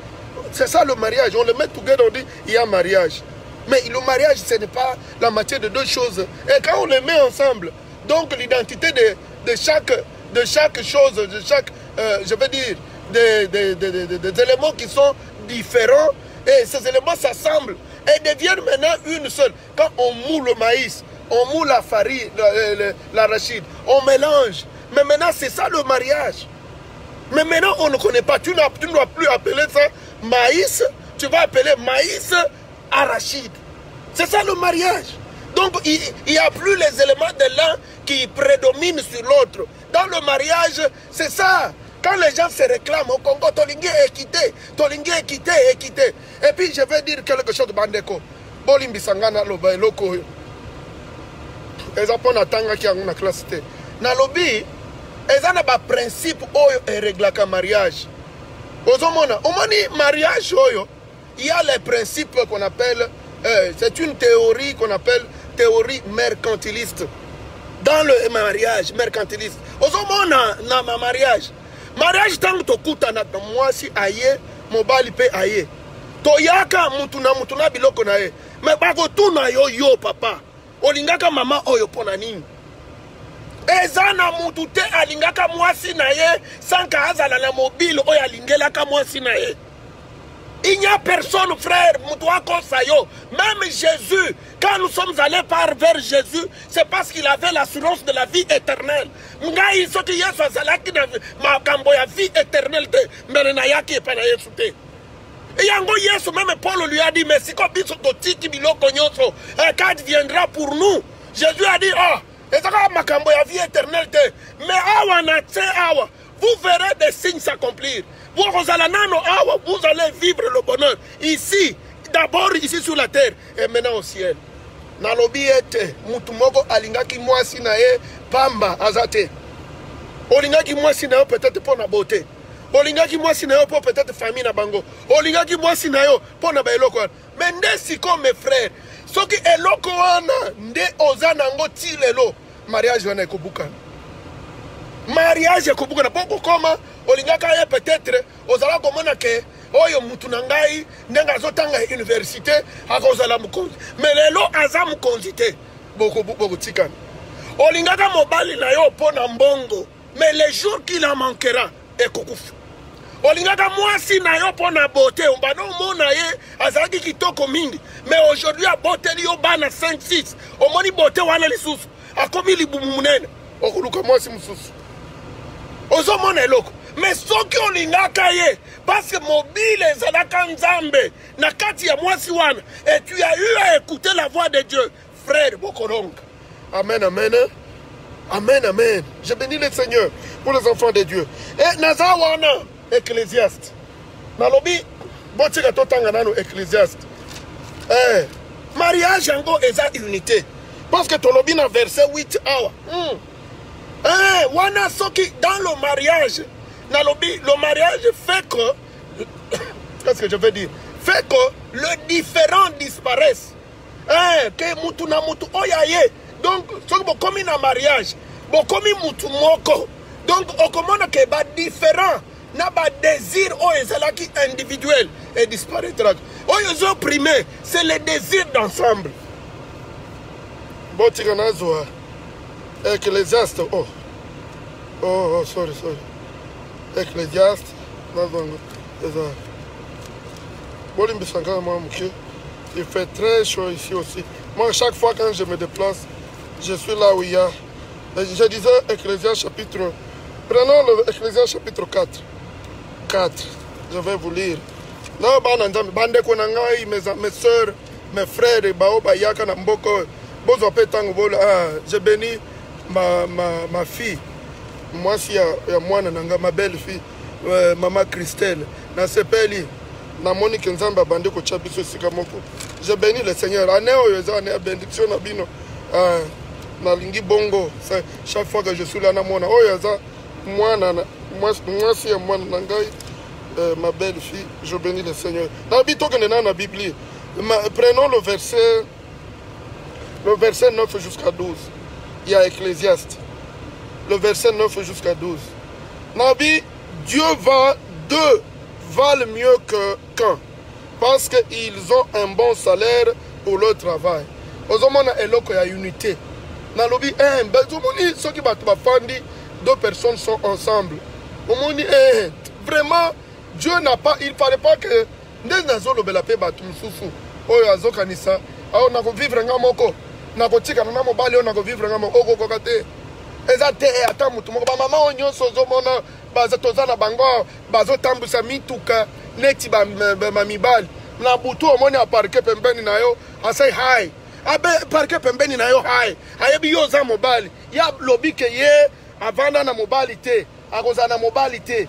c'est ça le mariage. On les met together, on dit, il y a mariage. Mais le mariage, ce n'est pas la matière de deux choses. Et quand on les met ensemble, donc l'identité de chaque chose, de chaque, je veux dire, des éléments qui sont différents, et ces éléments s'assemblent et deviennent maintenant une seule. Quand on moule le maïs, on moule la farine, l'arachide, on mélange. Mais maintenant, c'est ça le mariage. Mais maintenant, on ne connaît pas. Tu ne dois plus appeler ça maïs, tu vas appeler maïs arachide. C'est ça le mariage. Donc il n'y a plus les éléments de l'un qui prédominent sur l'autre. Dans le mariage, c'est ça. Quand les gens se réclament au Congo, Tolingue équité, équité. Et puis je vais dire quelque chose de Bandeko. Bolimbi Sangana Loba Loko. Les Japonais tanga qui ont la classe. Nalobi, ils ont un principe oyo et règle le mariage. Ozomona, omani mariage oyo. Il y a les principes qu'on appelle, c'est une théorie qu'on appelle théorie mercantiliste. Dans le mariage, mercantiliste. Ozomona na ma mariage. Mariage tant que tu na moi si aye, mobali pe aye. Toyaka mutuna biloko na ye. Mais bako tu na yo papa. Olingaka mama oyo pona nini. Ezana mutute alingaka mwasi na ye sanka azala na mobile oyo alingelaka mwasi na ye. Il n'y a personne, frère, même Jésus, quand nous sommes allés vers Jésus, c'est parce qu'il avait l'assurance de la vie éternelle. Il même Paul lui a dit, mais si quand il viendra pour nous, Jésus a dit, vous verrez des signes s'accomplir. Vous allez vivre le bonheur ici, d'abord ici sur la terre et maintenant au ciel. Nalobi ete mutumogo alingaki mwasi na ye pamba azate. Olingaki mwasi na yo peut-être pour la beauté. Olingaki mwasi na yo pour peut-être famille na bango. Olingaki mwasi na yo pour na baeloko. Mais ndesi comme mes frères, soki eloko wana nde ozana ngo tilelo mariage wana ekobuka. Mariage ekobukana poko koma olingaka ye peut-être ozala komona ke oyo mutu na ngai ndenga azotanga université akozala mukonzi mais lelo aza mukonzi te boko tikana olingaka mobali na yo pona mbongo mais les jours qu'il en manquera ekokufa olingaka mwasi na yo pona beauté ombano mona ye azalaki kitoko mingi mais aujourd'hui a beauté yo bana 5-6 omoni beauté wana lisusu akomi libumu munene okuluka mwasi mususu ozomona eloko mais soki olingaka ye parce que mobile ezalaka nzambe na kati ya mwasi wana et tu as eu à écouter la voix de Dieu frère bokoronga amen amen Amen, amen. Je bénis le Seigneur pour les enfants de Dieu. Et Nazawana, Ecclésiaste. Nalobi, botika totanga nano Ecclésiaste. Mariage yango eza unité. Parce que tolobi na verset 8 awa. Wana soki dans le mariage, nalobi, le mariage fait que, qu'est-ce que je veux dire? Fait que le différent disparaisse. Que mutu na mutu oyaye. Donc, ce que comme un mariage, comme mutu moko. Donc, on commande que ba différent, na ba désir o ezalaki individuel et disparaîtra. O yozo primé, c'est le désir d'ensemble. Bon, tiranazo, Ecclésiaste, sorry. Ecclésiaste, il fait très chaud ici aussi. Moi, chaque fois quand je me déplace, je suis là où il y a. Je disais Ecclésiaste chapitre. Prenons l'Ecclésiaste chapitre 4. 4. Je vais vous lire. Non, mes soeurs, mes frères, je bénis ma fille. Moi, si moi, ma belle fille, maman Christelle, na sepeli. Je bénis le Seigneur. Année bénédiction na bino. Na lingi bongo. Chaque fois que je suis là, ma belle fille, je bénis le Seigneur. Prenons le verset 9 jusqu'à 12. Il y a Ecclésiaste. Le verset 9 jusqu'à 12. Nabi, Dieu deux valent mieux qu'un. Parce qu'ils ont un bon salaire pour leur travail. Ozomona eloko ya unité. Na lobi ceux qui battent deux personnes sont ensemble. Vraiment, Dieu n'a pas, il ne fallait pas que Ndezazolo belape batu mususu. Oyo azokanisa. Ao nako vivre ngamoko. Nako tika na mobali nako vivre ngamoko kokokate. Ezate ata mutu moko ba mama onyo sozomona bazatozana bango bazotambusa mituka neti ba mibali. Na butu omoni aparke pembeni na yo, asay hi. Abe parke pembeni na yo hi. Ayebi yo za mobali. Ya lobi ke ye avanda na mobali te. Akoza na mobali te.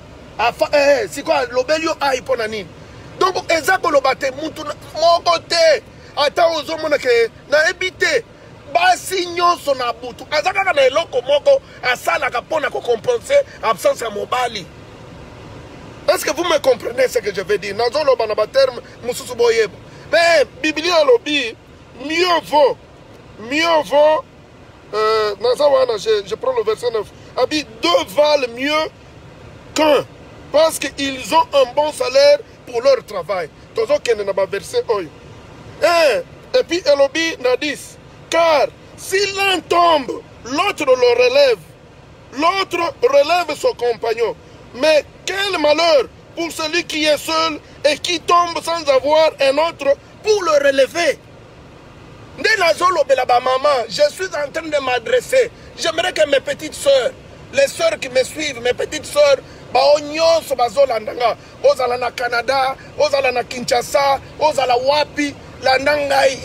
Si quoi lobeli yo ai pona nini. Donc ezako lobate mutu moko te. Ata ozomona ke na ebite. Basi nyonso na butu. Azaka na eloko moko asala kapona ko compenser absence ya mobali. Est-ce que vous me comprenez ce que je veux dire? Mais Biblia lobi, mieux vaut, je prends le verset 9, Abi, deux valent mieux qu'un, parce qu'ils ont un bon salaire pour leur travail. Et puis Elobi n'a dit, car si l'un tombe, l'autre le relève. L'autre relève son compagnon. Mais quel malheur pour celui qui est seul et qui tombe sans avoir un autre pour le relever. Je suis en train de m'adresser. J'aimerais que mes petites soeurs, les soeurs qui me suivent, mes petites soeurs, Ozala Canada, Ozala Kinshasa, Ozala Wapi, il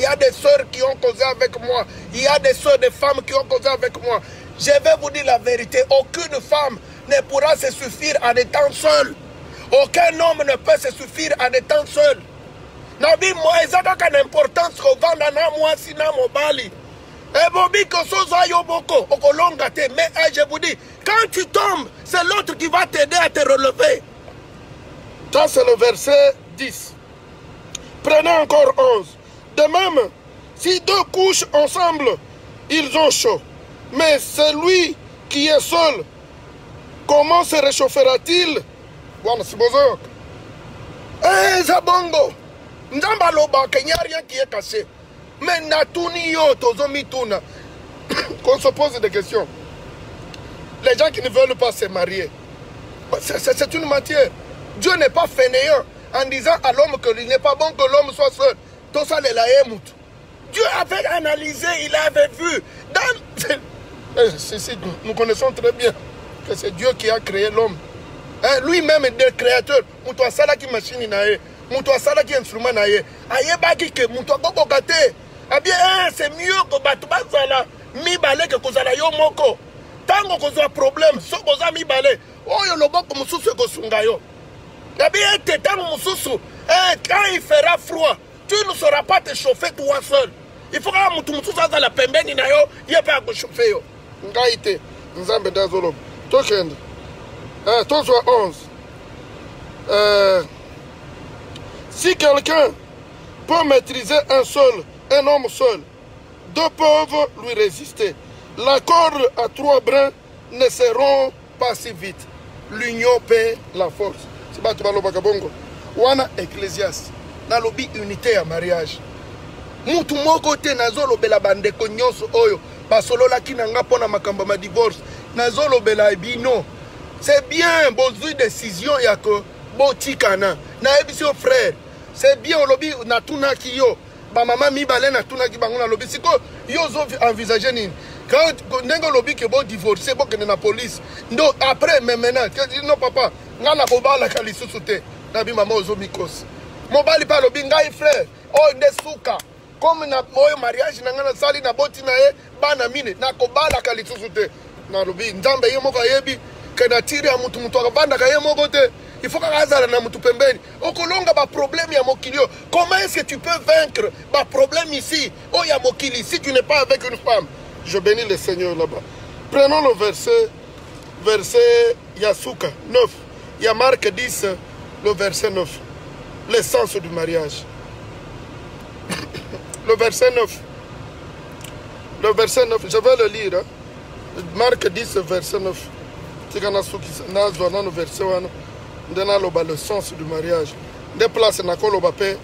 y a des soeurs qui ont causé avec moi. Il y a des soeurs, des femmes qui ont causé avec moi. Je vais vous dire la vérité. Aucune femme ne pourra se suffire en étant seule. Aucun homme ne peut se suffire en étant seul. Nabi moi, il y a une importance qu'on vend dans moi si na mobali. Et Bobi Kosozo Yoboko, Okolongate. Mais je vous dis, quand tu tombes, c'est l'autre qui va t'aider à te relever. Ça, c'est le verset 10. Prenez encore 11. De même, si deux couchent ensemble, ils ont chaud. Mais celui qui est seul, comment se réchauffera-t-il? Voilà, c'est besoin. Eh, Zabongo. Ndambaloba, qu'il n'y a rien qui est caché. Mais Natuni yo, Tozomituna. Qu'on se pose des questions. Les gens qui ne veulent pas se marier, c'est une matière. Dieu n'est pas fainéant en disant à l'homme qu'il n'est pas bon que l'homme soit seul. Tout ça, Dieu avait analysé, il avait vu. Nous connaissons très bien que c'est Dieu qui a créé l'homme. Hein, lui-même est le créateur. Moutoua sala qui machine nae, moutoua sala qui instrument nae. Aye baki ke moutoua boko gate. Ah bien, c'est mieux que batouba zala mi balé que kozala yo moko. tango kozwa problème so koza mibale oyo loboko mususu ekosunga yo yabi ete tango mususu quand il fera froid tu ne sauras pas te chauffer toi seul il faut que mutu mususu azala pembeni na yo ye pe akochauffe yo ngai te nzambe ndazoloba tokende tozwa 11 si quelqu'un peut maîtriser un homme seul, deux peuvent lui résister. La corde à 3 brins ne seront pas si vite. L'union paie la force. C'est pas tout le monde. Wana Ecclésiaste. Na lobi unité à mariage. Mutu moko te nazolo bela bandeko nyonso oyo. Basolola ki nanga pona makamba ma divorce. Nazolo bela bino. C'est bien besoin décision ya ko botikana. Na ebisio frère. C'est bien au lobby natuna ki yo. Ba maman mi bale natuna ki bango na lobby. Siko yo zo envisager nini. Quand nengo lobby ke bo divorcer bo kene na police. Ndo après mais maintenant non papa ngana kobala kalisusu te. Na bi maman ozo mikos. Mobali pa lobby ngai frère. Oh ndesuka. Comme na moyo mariage na ngana sali na boti na e bana mine na kobala kalisusu te. Na lobby nzambe ye moko yebi ke na tiri ya mutu akabanda ka ye moko te. Il faut que problème ya mokilio. Comment est-ce que tu peux vaincre ma problème ici? Oh ya mokili, si tu n'es pas avec une femme. Je bénis le Seigneur là-bas. Prenons le verset Yasuka 9. Il y a Marc 10, le verset 9. L'essence du mariage. Le verset 9. Le verset 9, je vais le lire. Hein. Marc 10, verset 9. C'est quand on a le verset 1. Le sens du mariage. Des places na koloba pe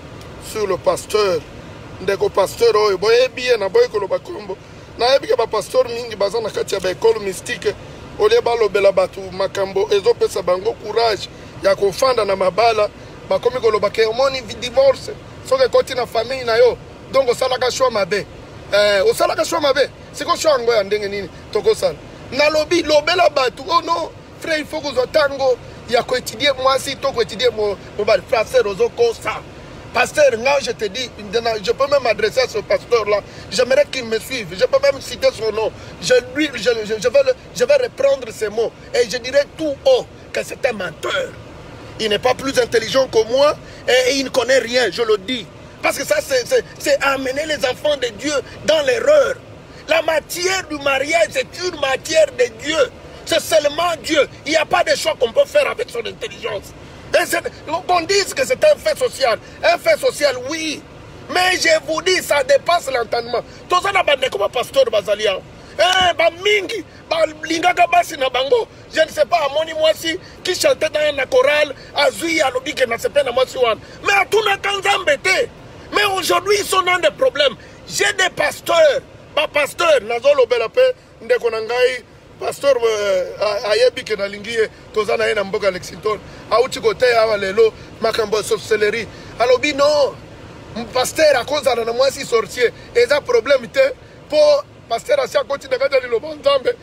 sur le pasteur. Ndeko pasteur oyo boye bien na boye koloba kombo. Na ebike ba pasteur mingi bazana kati ya ba école mystique. Ole balobela batu makambo ezopesa bango courage ya kofanda na mabala bakomi koloba ke omoni divorce. Soke koti na famille na yo. Donc osalaka choix mabe. Osalaka choix mabe. Siko choix ngo ya ndenge nini tokosala. Na lobi lobela batu. Oh non, frère, il faut que vous tango. Il y a quotidien moi si toi quotidien mon frère Ozoko ça. Pasteur, là je te dis, je peux même m'adresser à ce pasteur là. J'aimerais qu'il me suive. Je peux même citer son nom. Je vais reprendre ces mots et je dirai tout haut que c'est un menteur. Il n'est pas plus intelligent que moi et il ne connaît rien, je le dis. Parce que ça c'est amener les enfants de Dieu dans l'erreur. La matière du mariage c'est une matière de Dieu. C'est seulement Dieu. Il n'y a pas de choix qu'on peut faire avec son intelligence. On dit que c'est un fait social. Un fait social, oui. Mais je vous dis, ça dépasse l'entendement. Tout ça, c'est comme un pasteur Bazalia. Mingi, Lingaka Basi na bango. Je ne sais pas, Moni Mwasi, qui chantait dans la chorale, Azui, Alobi, qui n'a pas de mais à tout le temps, embêté. Mais aujourd'hui, ils sont dans des problèmes. J'ai des pasteurs. Pas pasteur, Nazolo Belapé, Ndekonangai. Pasteur ayebi ke na lingie tozana na mboka Lexington auti kote awa lelo makambo sorcellerie alobi non pasteur akoza na mwasi sorcier eza problème te po pasteur asia koti na kata lilo banzambe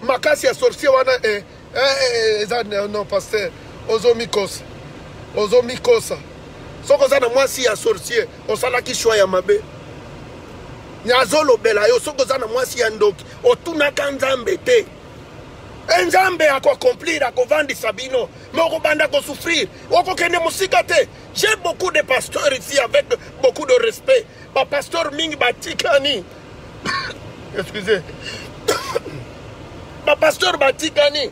makasi ya sorcier wana eza non pasteur ozomikosa soko za na mwasi ya sorcier osala ki choix ya mabe nyazolo bela yo soko za na mwasi ya ndoki otuna kanzambe te. Nzambe a accomplir, a vendre Sabino, mais on va souffrir. J'ai beaucoup de pasteurs ici avec beaucoup de respect. Ma pasteur Ming Batikani. Excusez. Ma pasteur Batikani.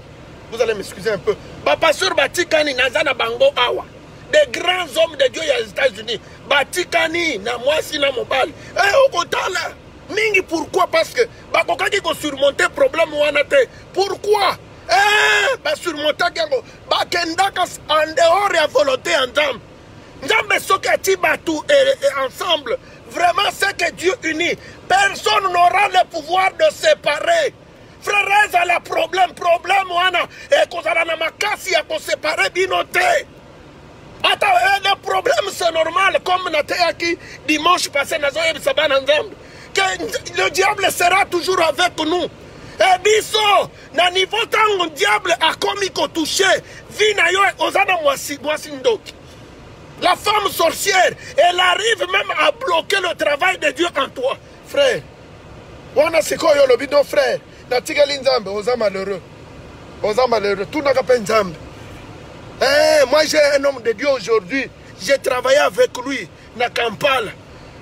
Vous allez m'excuser un peu. Ma pasteur Batikani, Nazana Bango Awa. Des grands hommes de Dieu aux États-Unis. Batikani, na moi si na mobile. Au Kotala. Mingi pourquoi? Parce que bakokaki ko surmonter problème wana te. Pourquoi? Surmonter kango bakendaka en dehors ya volonté ensemble. Nzambe soki ati batu ensemble. Vraiment c'est que Dieu unit. Personne n'aura le pouvoir de séparer. Frères, à la problème wana et kozala na makasi ya ko séparer binote. Attends, le problème c'est normal comme nateyaki dimanche passé nazo yebisabana ensemble. Que le diable sera toujours avec nous. Et biso, na niveau tant le diable a commis qu'on touché, vina yo ozana mwasi ndoki. La femme sorcière, elle arrive même à bloquer le travail de Dieu en toi. Frère, wana seko yo lobi non frère. natikeli nzambe oza malheureux. Oza malheureux. Tout n'a pas nzambe. Moi j'ai un homme de Dieu aujourd'hui. J'ai travaillé avec lui na Kampala.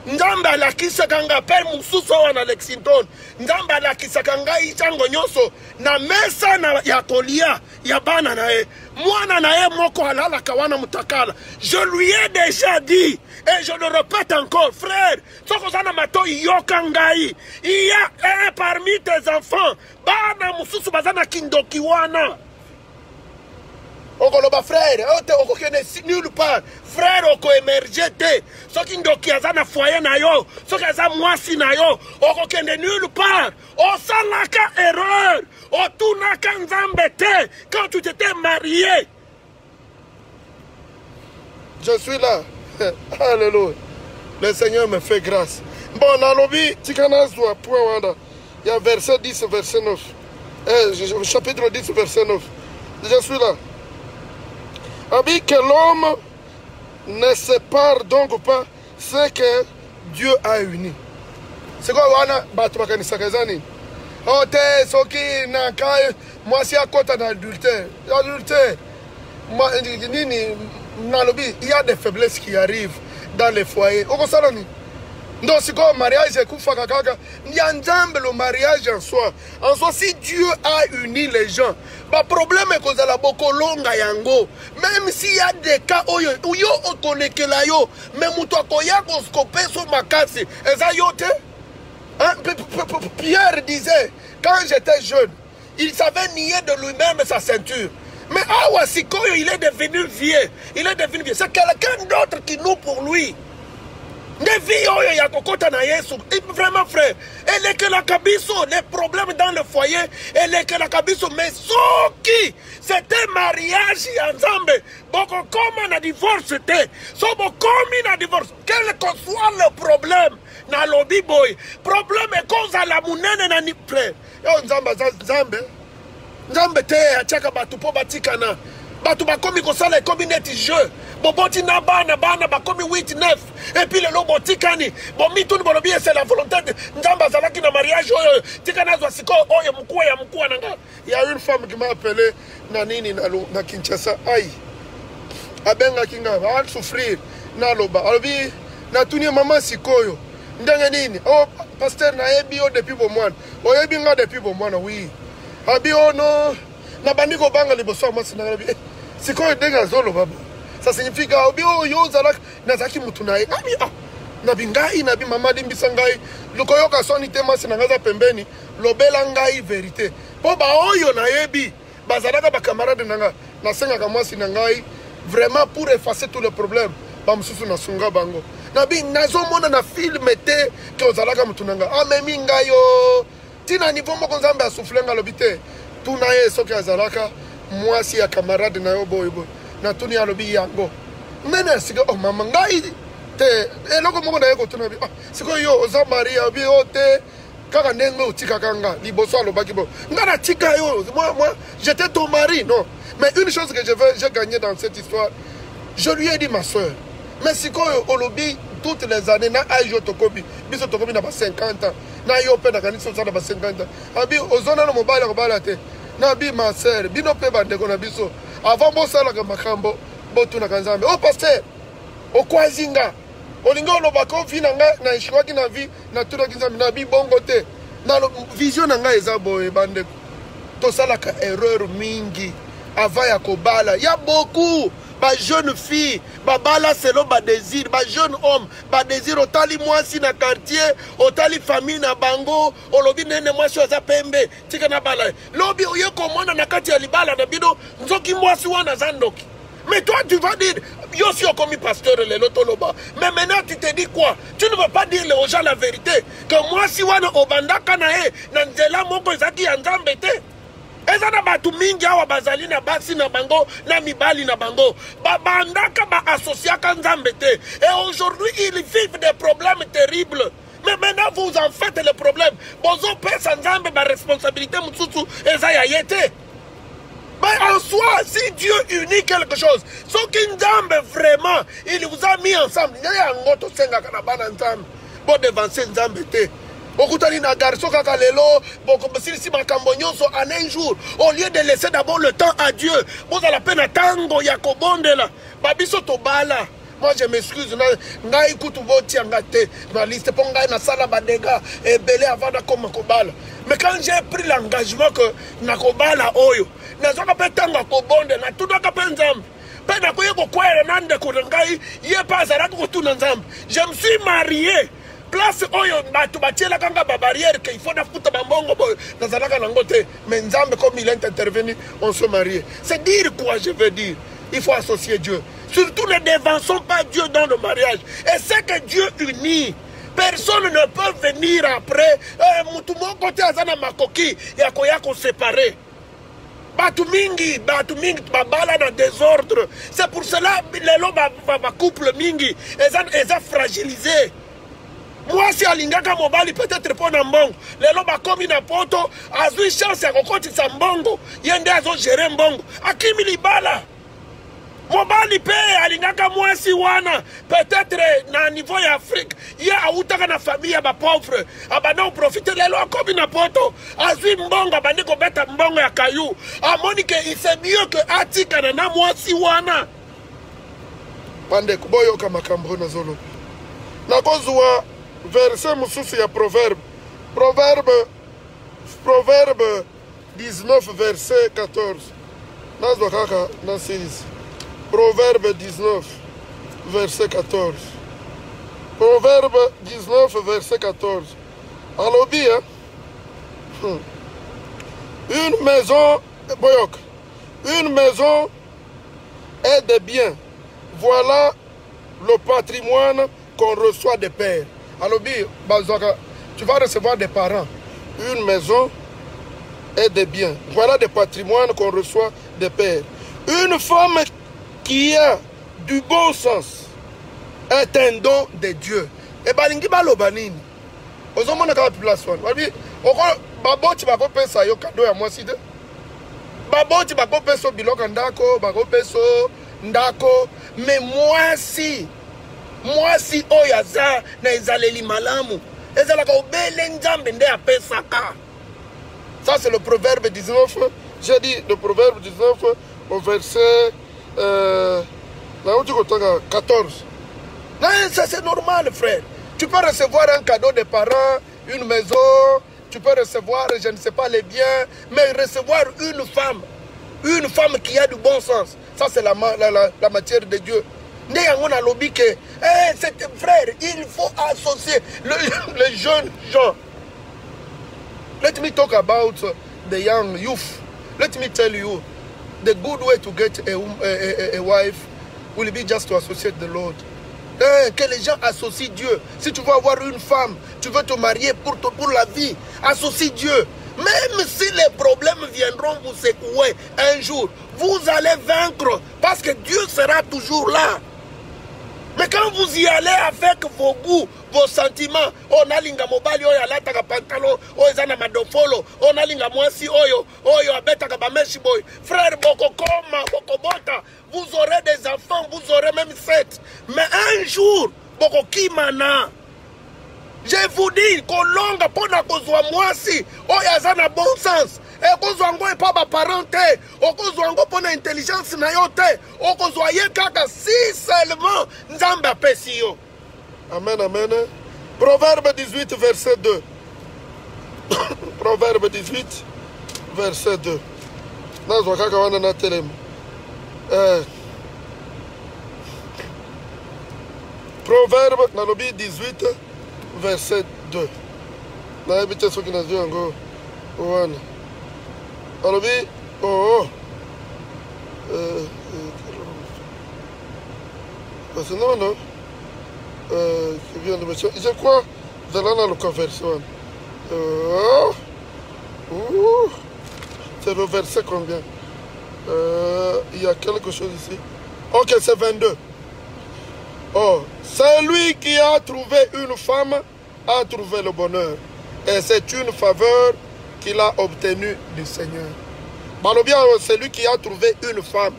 Nzambe alakisaka nga père mususu wana Lexington. Nzambe alakisaka nga ichango nyoso na mesa na ya kolia ya bana na ye. Mwana na ye moko alala kawana mutakala. Je lui ai déjà dit et je le répète encore, frère, soko sana mato yoka ngai. Il y a un parmi tes enfants bana mususu bazana kindoki wana. Okoloba frère, oko kene nulle part. Frère oko émerger te. Soki ndoki azana foyer na yo, soki aza mwasi na yo, oko kene nulle part. Osalaka erreur. Otunaka nzambe te quand tu t'étais marié. Je suis là. Alléluia. Le Seigneur me fait grâce. Bon, dans l'objet, Tikanazwa, point Wanda. Il y a verset 10, verset 9. Chapitre 10, verset 9. Je suis là. Abi que l'homme ne sépare donc pas ce que Dieu a uni. C'est quoi wana batu bakanisakazani? Ote soki na kai moi si akota d'adultère. Adultère. Nini nalobi, il y a des faiblesses qui arrivent dans les foyers. Oko saloni. Donc c'est comme mariage kufaka kaka. Nzambe le mariage en soi. En soi si Dieu a uni les gens, ba problème est que la boko longa yango. Même s'il y a des cas où yo okonekela yo, mais muto akoya ko scoper so makasi. Eza yote? Hein? Pierre disait quand j'étais jeune, il savait nier de lui-même sa ceinture. Mais Awa Sikoyo, il est devenu vieux. Il est devenu vieux. C'est quelqu'un d'autre qui noue pour lui. Vraiment frère, elle est que la kabiso, les problèmes dans le foyer, elle est que la kabiso, mais qui c'était mariage ensemble, beaucoup comme un divorce, comme un divorce, quel que soit le problème, na lobby boy, problème est cause à la mounene na ni frère. Nzambe te achaka batu po batikana. Batu bakomi kosala ekomi neti jeu. Boboti na bana bakomi 8-9. Et puis le lobo tikani. Bon mituni bolobi c'est la volonté de Nzamba zalaki na mariage oyo. Tikana zwa siko oyo mkua nanga. Il y a une femme qui m'a appelé na nini na Kinshasa. Aïe. Abenga kinga va souffrir na loba. Alobi na tuni maman sikoyo. Ndenge nini? Oh pasteur na ebi o depuis bo mwana. O ebi nga depuis bo mwana oui. Abi ono na bandiko banga liboso mwasi na abi sikoyo denga zolo baba. Ça signifie que obi o yo zala na zaki mutu na abi na bingai na bi mama limbisa ngai lukoyoka soni tema sina ngaza pembeni lobela ngai vérité. Po ba oyo na yebi bazalaka ba camarade nanga na senga ka mwasi na ngai vraiment pour effacer tous les problèmes ba mususu na sunga bango. Na bi nazo mona na film te que ozalaka mutu nanga amemi ngai yo tina niveau moko nzambe asuflenga lobite tuna ye soki azalaka mwasi ya camarade na yo boy na tuni alobi yango mena sika oh mama ngai te eloko moko na ye kotuna bi siko yo oza maria bi o te kaka ndenge otika kanga liboso alobaki bo ngana tika yo moi j'étais ton mari non mais une chose que j'ai gagné dans cette histoire je lui ai dit ma soeur mais siko yo olobi toutes les années na ajo tokobi biso tokobi na ba 50 ans na yo pe na kanisa na ba 50 ans abi ozona no mobile ko bala te na bi ma sœur bino pe bande ko na biso avant bo sala ka makambo botu na kanzambe oh pasteur okwazinga olinga lo bako vina nga na ishwaki na vi na tuna kinzambe na bi bongo te na vision na nga eza boye bande to sala ka erreur mingi avant ya kobala ya beaucoup. Ba jeune fille, ba bala selon ba désir, ba jeune homme, ba désir otali mwasi na quartier, otali famille na bango, olobi nene mwasi oza pembe, tika na bala. Lobi oye komona na kati ya libala na bido, nzoki mwasi wana zandoki. Mais toi tu vas dire, yo si comme pasteur le lotoloba. Mais maintenant tu te dis quoi? Tu ne vas pas dire aux gens la vérité que mwasi wana obandaka na e, na nzela moko ezaki ya nzambe te. Ezana batu mingi awa bazali na basi na bango na mibali na bango babandaka ba associaka nzambe te et aujourd'hui ils vivent des problèmes terribles. Mais maintenant vous en faites le problème. Bozo pesa nzambe ba responsabilité mutsutu eza ya yete. Mais en soi si Dieu unit quelque chose, so ki nzambe vraiment il vous a mis ensemble. Nyaya ngoto senga kana bana nzambe bo devancer nzambe te. okutani na garçon kaka lelo bokosilisi makambo nyonso en un jour au lieu de laisser d'abord le temps à Dieu bozala pe na tango ya kobondela babiso tobala. Moi je m'excuse ngai kutu botia ngate na liste po ngai na sala badega ebele avant de koma kobala. Mais quand j'ai pris l'engagement que na kobala oyo nazoka pe tango kobonde na tudaka pe nzambe pe na koye kokwela nande ko ngai ye pa azala ko tuna nzambe. Je me suis marié place oyo batu batiela kanga ba barrière que il faut na futa bambongo boy nazalaka nango te mais nzambe comme il est intervenu on se marie. C'est dire quoi je veux dire, il faut associer Dieu. Surtout ne dévançons pas Dieu dans le mariage. Et c'est que Dieu unit. Personne ne peut venir après. Tout le monde côté azana makoki yako séparé. Batu mingi babala dans désordre. C'est pour cela les lots va couple mingi ils ont fragilisé. Moi si alingaka mobali peut-être pour mbongo. Les lots ba komi na poto azui chance ya kokoti sa mbongo. Yende azo gérer mbongo. Akimi libala. Mobali pe alingaka mwasi wana peut-être na niveau ya Afrique ya autaka na famille ya ba pauvre abana profiter lelo akomi na poto azui mbongo abandi ko beta mbongo ya kayu amoni que c'est mieux que atika na mwasi wana pande kuboyo kama kambo na zolo na kozwa verset mususu ya proverbe 19 verset 14 nazwa kaka na series. Proverbe 19, verset 14. Proverbe 19, verset 14. Alors, bien, une maison, une maison est des biens. Voilà le patrimoine qu'on reçoit des pères. Alors, bien, tu vas recevoir des parents. Une maison est des biens. Voilà des patrimoines qu'on reçoit des pères. Une femme qui a du bon sens est un don de Dieu. Et balingi baloba nini ozomona ka population babi oko baboti bako pesa yo kado ya mwasi de baboti bako pesa biloko ndako bako pesa ndako mais mwasi oyaza na ezaleli malamu ezalaka obele nzambe nde apesaka. Ça c'est le proverbe 19. J'ai dit le proverbe 19 au verset 14. Non, ça c'est normal, frère. Tu peux recevoir un cadeau des parents, une maison, tu peux recevoir, je ne sais pas, les biens, mais recevoir une femme qui a du bon sens, ça c'est la matière de Dieu. Frère, il faut associer les jeunes gens. Let me talk about the young youth. Let me tell you, the good way to get a wife will be just to associate the Lord. Que les gens associent Dieu. Si tu veux avoir une femme, tu veux te marier pour la vie, associe Dieu. Même si les problèmes viendront vous secouer un jour, vous allez vaincre parce que Dieu sera toujours là. Mais quand vous y allez avec vos goûts, vos sentiments, on a linga mobali oyo alataka pantalon, oyo zana madofolo, on a linga mwasi oyo abetaka bameshi boy. Frère bokokoma, bokobota, vous aurez des enfants, vous aurez même 7. Mais un jour, bokokimana. Je vous dis, kolonga pona kozwa mwasi, oyo azana bon sens. Et kozwango pas ba parenté, kozwango pona intelligence na yote, kozwa ye kaka si seulement nzamba pesi yo. Amen, amen. Proverbe 18, verset 2. Proverbe 18, verset 2. Nazwa kaka wana na telem. Proverbe nalobi 18, verset 2. Na ebite soki na zio yango wana. Nalobi parce que non. Qui vient de me dire, je crois que là, la conversion. C'est le verset combien? Il y a quelque chose ici. Ok, c'est 22. Oh, celui qui a trouvé une femme a trouvé le bonheur. Et c'est une faveur qu'il a obtenue du Seigneur. Balobi, celui qui a trouvé une femme.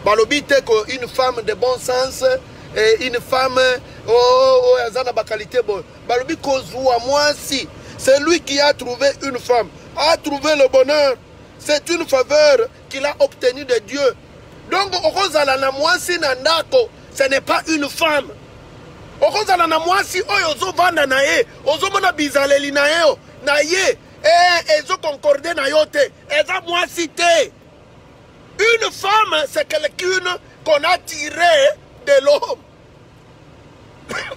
Balobi, une femme de bon sens. Et une femme oh, azana ba qualité bon. Balobi kozwa mwasi. C'est lui qui a trouvé une femme, a trouvé le bonheur. C'est une faveur qu'il a obtenue de Dieu. Donc, okozala na mwasi na ndako, ce n'est pas une femme. Okozala na mwasi oyo ozovanda na ye, ozomona bizaleli na ye, na ye, ezo concorde na yo te, eza mwasi te. Une femme, c'est quelqu'un qu'on a tiré de l'homme.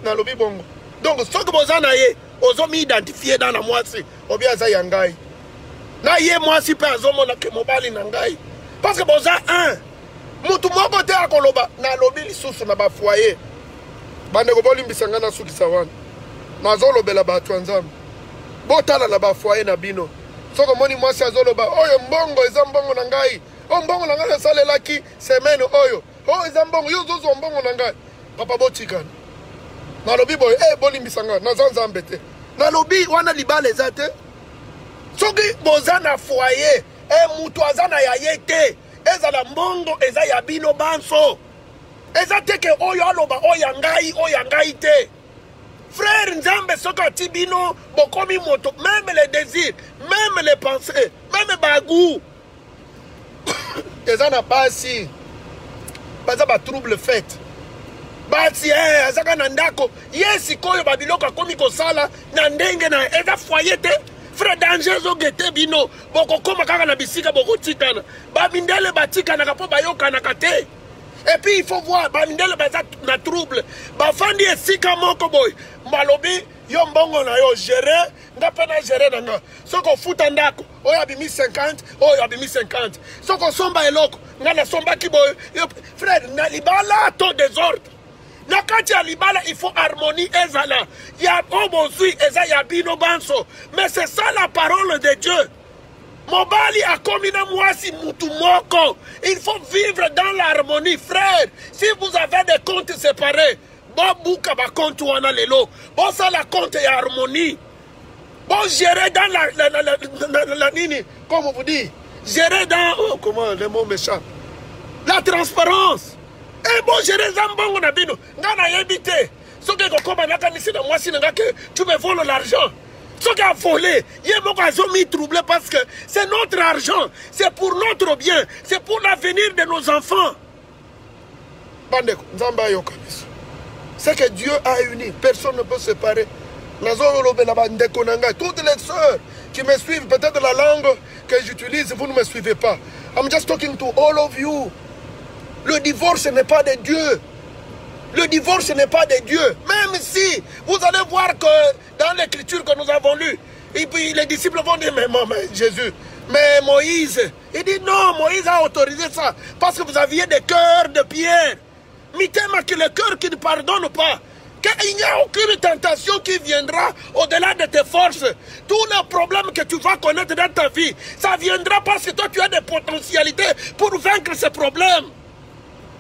Dans le bongo. Donc, ce que vous en avez, vous avez identifié dans la moitié, ou bien ça yangai. Na ye mwasi pe azomona ke mobali na ngai. Parce que vous avez un. Mutu moko te akoloba na lobi lisusu na ba foyer. Bande ko bolimbisanga na suki sawana. Nazolobela bato nzambe. Botala na ba foyer na bino. Soko moni mwasi azoloba oyo mbongo eza mbongo na ngai. O mbongo na ngai salelaki semaine oyo. O eza mbongo yo zozo mbongo na ngai. Papa botikana. Na lobi boy bolimbisanga na nzambe te. Na lobi wana libala ezate. Soki boza na foyer mutu azana ya yete. Ezala mbongo eza ya bino banso. Eza teke oyo aloba oya ngai te. Frère Nzambe soka tibino bokomi moto, même les désirs, même les pensées, même bagou. Eza na basi. Baza ba trouble fait. Basi azaka na ndako, yesi koyo babiloko komi kosala na ndenge na eza foyer te. Frère danger zo gete bino boko koma kaka na bisika boko tikana ba mindele batikana kapo bayokana kate. Et puis il faut voir ba mindele baza na trouble ba fandi esika moko boy malobi yo mbongo na yo gérer nga pena gérer nanga soko futa ndako oyo abimi 50 oyo abimi 50 soko somba eloko nga na somba ki boy frère na libala to désordre. Nakati ya libala, il faut harmonie ezala. Ya obozui eza ya bino banso. Mais c'est ça la parole de Dieu. Mobali a komina mwasi mutu moko. Il faut vivre dans l'harmonie, frère. Si vous avez des comptes séparés, bon bouka ba compte wana lelo. Bon ça la compte ya harmonie. Bon gérer dans la nini, comme on vous dit. Gérer dans, oh comment le mot méchant. La transparence. Eh bon, j'ai des ambons na bino. Ngana yebite. Ce que kokoma naka nisi na mwasi nga que tu me voles l'argent. Ce qui a volé, yeboko azomi troublé parce que c'est notre argent, c'est pour notre bien, c'est pour l'avenir de nos enfants. Bandeko, Nzamba yoka biso. C'est que Dieu a uni, personne ne peut séparer. Toutes les sœurs qui me suivent, peut-être la langue que j'utilise, vous ne me suivez pas. I'm just talking to all of you. Le divorce n'est pas de Dieu. Le divorce n'est pas de Dieu. Même si vous allez voir que dans l'écriture que nous avons lue, et puis les disciples vont dire, mais Jésus, mais Moïse, il dit non, Moïse a autorisé ça parce que vous aviez des cœurs de pierre. Mitema que le cœur qui ne pardonne pas. Il n'y a aucune tentation qui viendra au-delà de tes forces. Tous les problèmes que tu vas connaître dans ta vie, ça viendra parce que toi tu as des potentialités pour vaincre ces problèmes.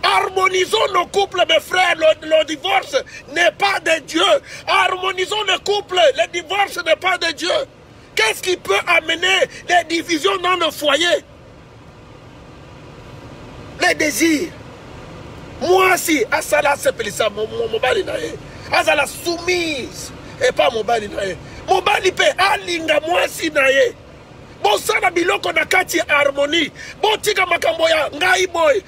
Harmonisons nos couples, mes frères. Le divorce n'est pas de Dieu. Harmonisons nos couples. Le divorce n'est pas de Dieu. Qu'est-ce qui peut amener les divisions dans nos foyers? Les désirs. Moi si, Asala sepelisa, mon mobali nae. Asala soumise. Et pas mon mobali nae. Mobali pe alinga moi si nae. Bon sana biloko na kati harmonie. Bon tika makamboya ngai boy.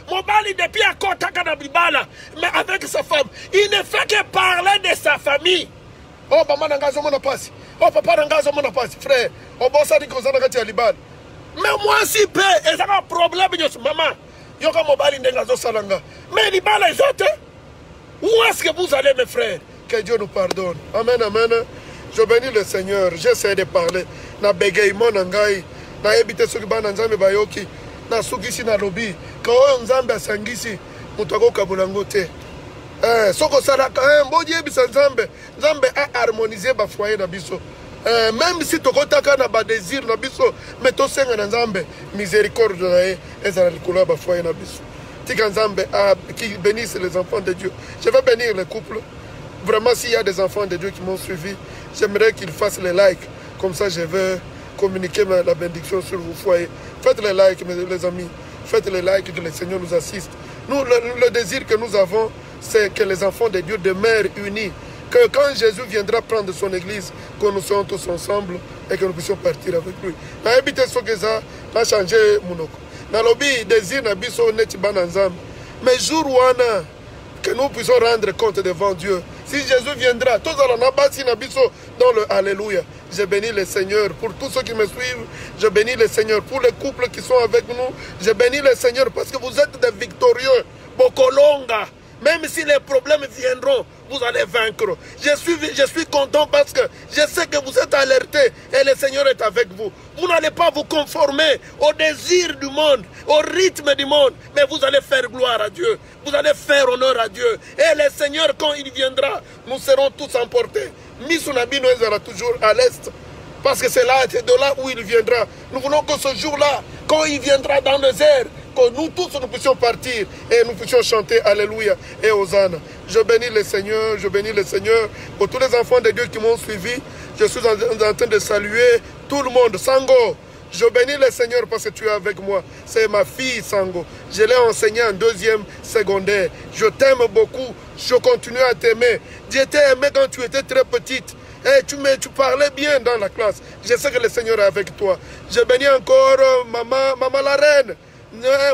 Mobali depuis à kotaka na bibala. Mais avec sa femme. Il ne fait que parler de sa famille. Oh maman nangazo mona passe. Oh papa nangazo mona passe. Frère. Oh bon ça dit qu'on s'en a kati à libala. Mais moi si pe. Et ça a un problème de maman. Yoka mobali ndengazo salanga. Mais libala est autre. Où est-ce que vous allez mes frères? Que Dieu nous pardonne. Amen, amen. Je bénis le Seigneur. J'essaie de parler. Na bégayement nangai. Na ebite soki bana nzambe bayoki. Na sukisi na lobi. Ka oyo nzambe asangisi. Mutako kabulango te. Soko salaka. Mboji ebisa nzambe. Nzambe a harmonisé ba foyer na biso. Même si tokotaka na ba désir na biso. Mais to senga na nzambe. Miséricorde na ye. Ezala likolo ba foyer na biso. Tika nzambe qui bénisse les enfants de Dieu. Je vais bénir les couples. Vraiment, s'il y a des enfants de Dieu qui m'ont suivi, j'aimerais qu'ils fassent les likes. Comme ça, je vais communiquer la bénédiction sur vos foyers. Faites les likes, les amis. Faites les likes, que le Seigneur nous assiste. Nous, le désir que nous avons, c'est que les enfants de Dieu demeurent unis. Que quand Jésus viendra prendre son église, que nous soyons tous ensemble et que nous puissions partir avec lui. Na habité ce que ça a changé monoko. Na lobby désir na biso neti bananzam. Mais jour wana que nous puissions rendre compte devant Dieu. Si Jésus viendra, tous allons nabasi na biso dans le Alléluia. Je bénis le Seigneur pour tous ceux qui me suivent. Je bénis le Seigneur pour les couples qui sont avec nous. Je bénis le Seigneur parce que vous êtes des victorieux. Bokolonga. Même si les problèmes viendront, vous allez vaincre. Je suis content parce que je sais que vous êtes alertés et le Seigneur est avec vous. Vous n'allez pas vous conformer au désir du monde, au rythme du monde, mais vous allez faire gloire à Dieu. Vous allez faire honneur à Dieu. Et le Seigneur, quand il viendra, nous serons tous emportés. Misunabino sera toujours à l'est. Parce que c'est de là où il viendra. Nous voulons que ce jour-là, quand il viendra dans les airs, que nous tous nous puissions partir et nous puissions chanter Alléluia et Hosanna. Je bénis le Seigneur, je bénis le Seigneur pour tous les enfants de Dieu qui m'ont suivi. Je suis en train de saluer tout le monde. Sango, je bénis le Seigneur parce que tu es avec moi. C'est ma fille Sango. Je l'ai enseignée en 2e secondaire. Je t'aime beaucoup. Je continue à t'aimer. Je t'ai aimé quand tu étais très petite. Et tu parlais bien dans la classe. Je sais que le Seigneur est avec toi. Je bénis encore maman la reine.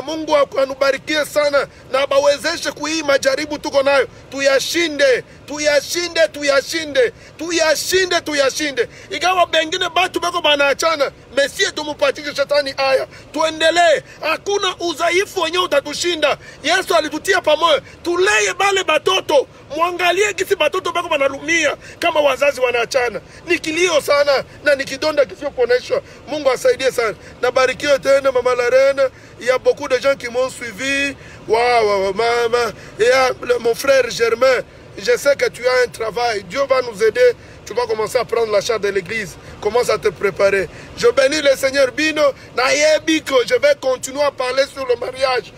Mungu anubarikie sana na bawezeshe kuhii majaribu tuko nayo, tuyashinde, tuyashinde, tuyashinde, tuyashinde, tuyashinde. Ingawa bengine batu bako banaachana, mesie tumupatishe shetani aya, tuendelee. Hakuna udhaifu wenye utatushinda. Yesu alitutia pamoja, tuleye bale batoto. Mwangalie kisi batoto bako banalumia kama wazazi wanaachana. Ni kilio sana na ni kidonda kisio kuoneshwa. Mungu asaidie sana. Na barikiwe tena mama la reine. Il y a beaucoup de gens qui m'ont suivi. Waouh, maman. Et mon frère Germain, je sais que tu as un travail. Dieu va nous aider. Tu vas commencer à prendre la charge de l'église. Commence à te préparer. Je bénis le Seigneur Bino. Naïebiko, je vais continuer à parler sur le mariage.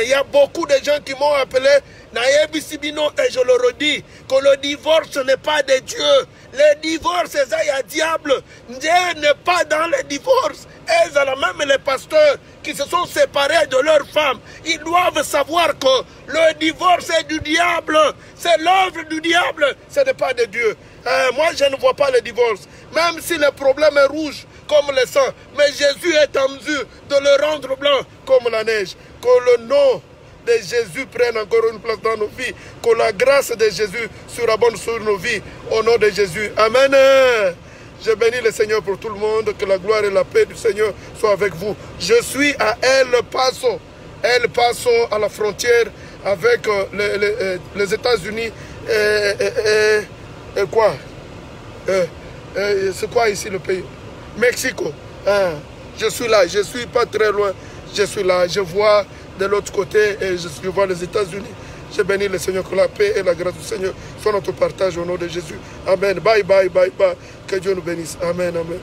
Il y a beaucoup de gens qui m'ont appelé. Naïebi Sibino, et je le redis, que le divorce n'est pas de Dieu. Le divorce, c'est un diable. Dieu n'est pas dans le divorce. Et même les pasteurs qui se sont séparés de leurs femmes, ils doivent savoir que le divorce est du diable. C'est l'œuvre du diable. Ce n'est pas de Dieu. Moi, je ne vois pas le divorce. Même si le problème est rouge comme le sang, mais Jésus est en mesure de le rendre blanc comme la neige. Que le nom de Jésus prenne encore une place dans nos vies. Que la grâce de Jésus surabonde sur nos vies. Au nom de Jésus. Amen. Je bénis le Seigneur pour tout le monde. Que la gloire et la paix du Seigneur soient avec vous. Je suis à El Paso. El Paso, à la frontière avec les États-Unis. Et quoi c'est quoi ici le pays? Mexico. Je suis là. Je ne suis pas très loin. Je suis là. Je vois de l'autre côté et je vois les États-Unis. Je bénis le Seigneur, que la paix et la grâce du Seigneur soient notre partage au nom de Jésus. Amen. Bye, bye, bye, bye. Que Dieu nous bénisse. Amen, amen.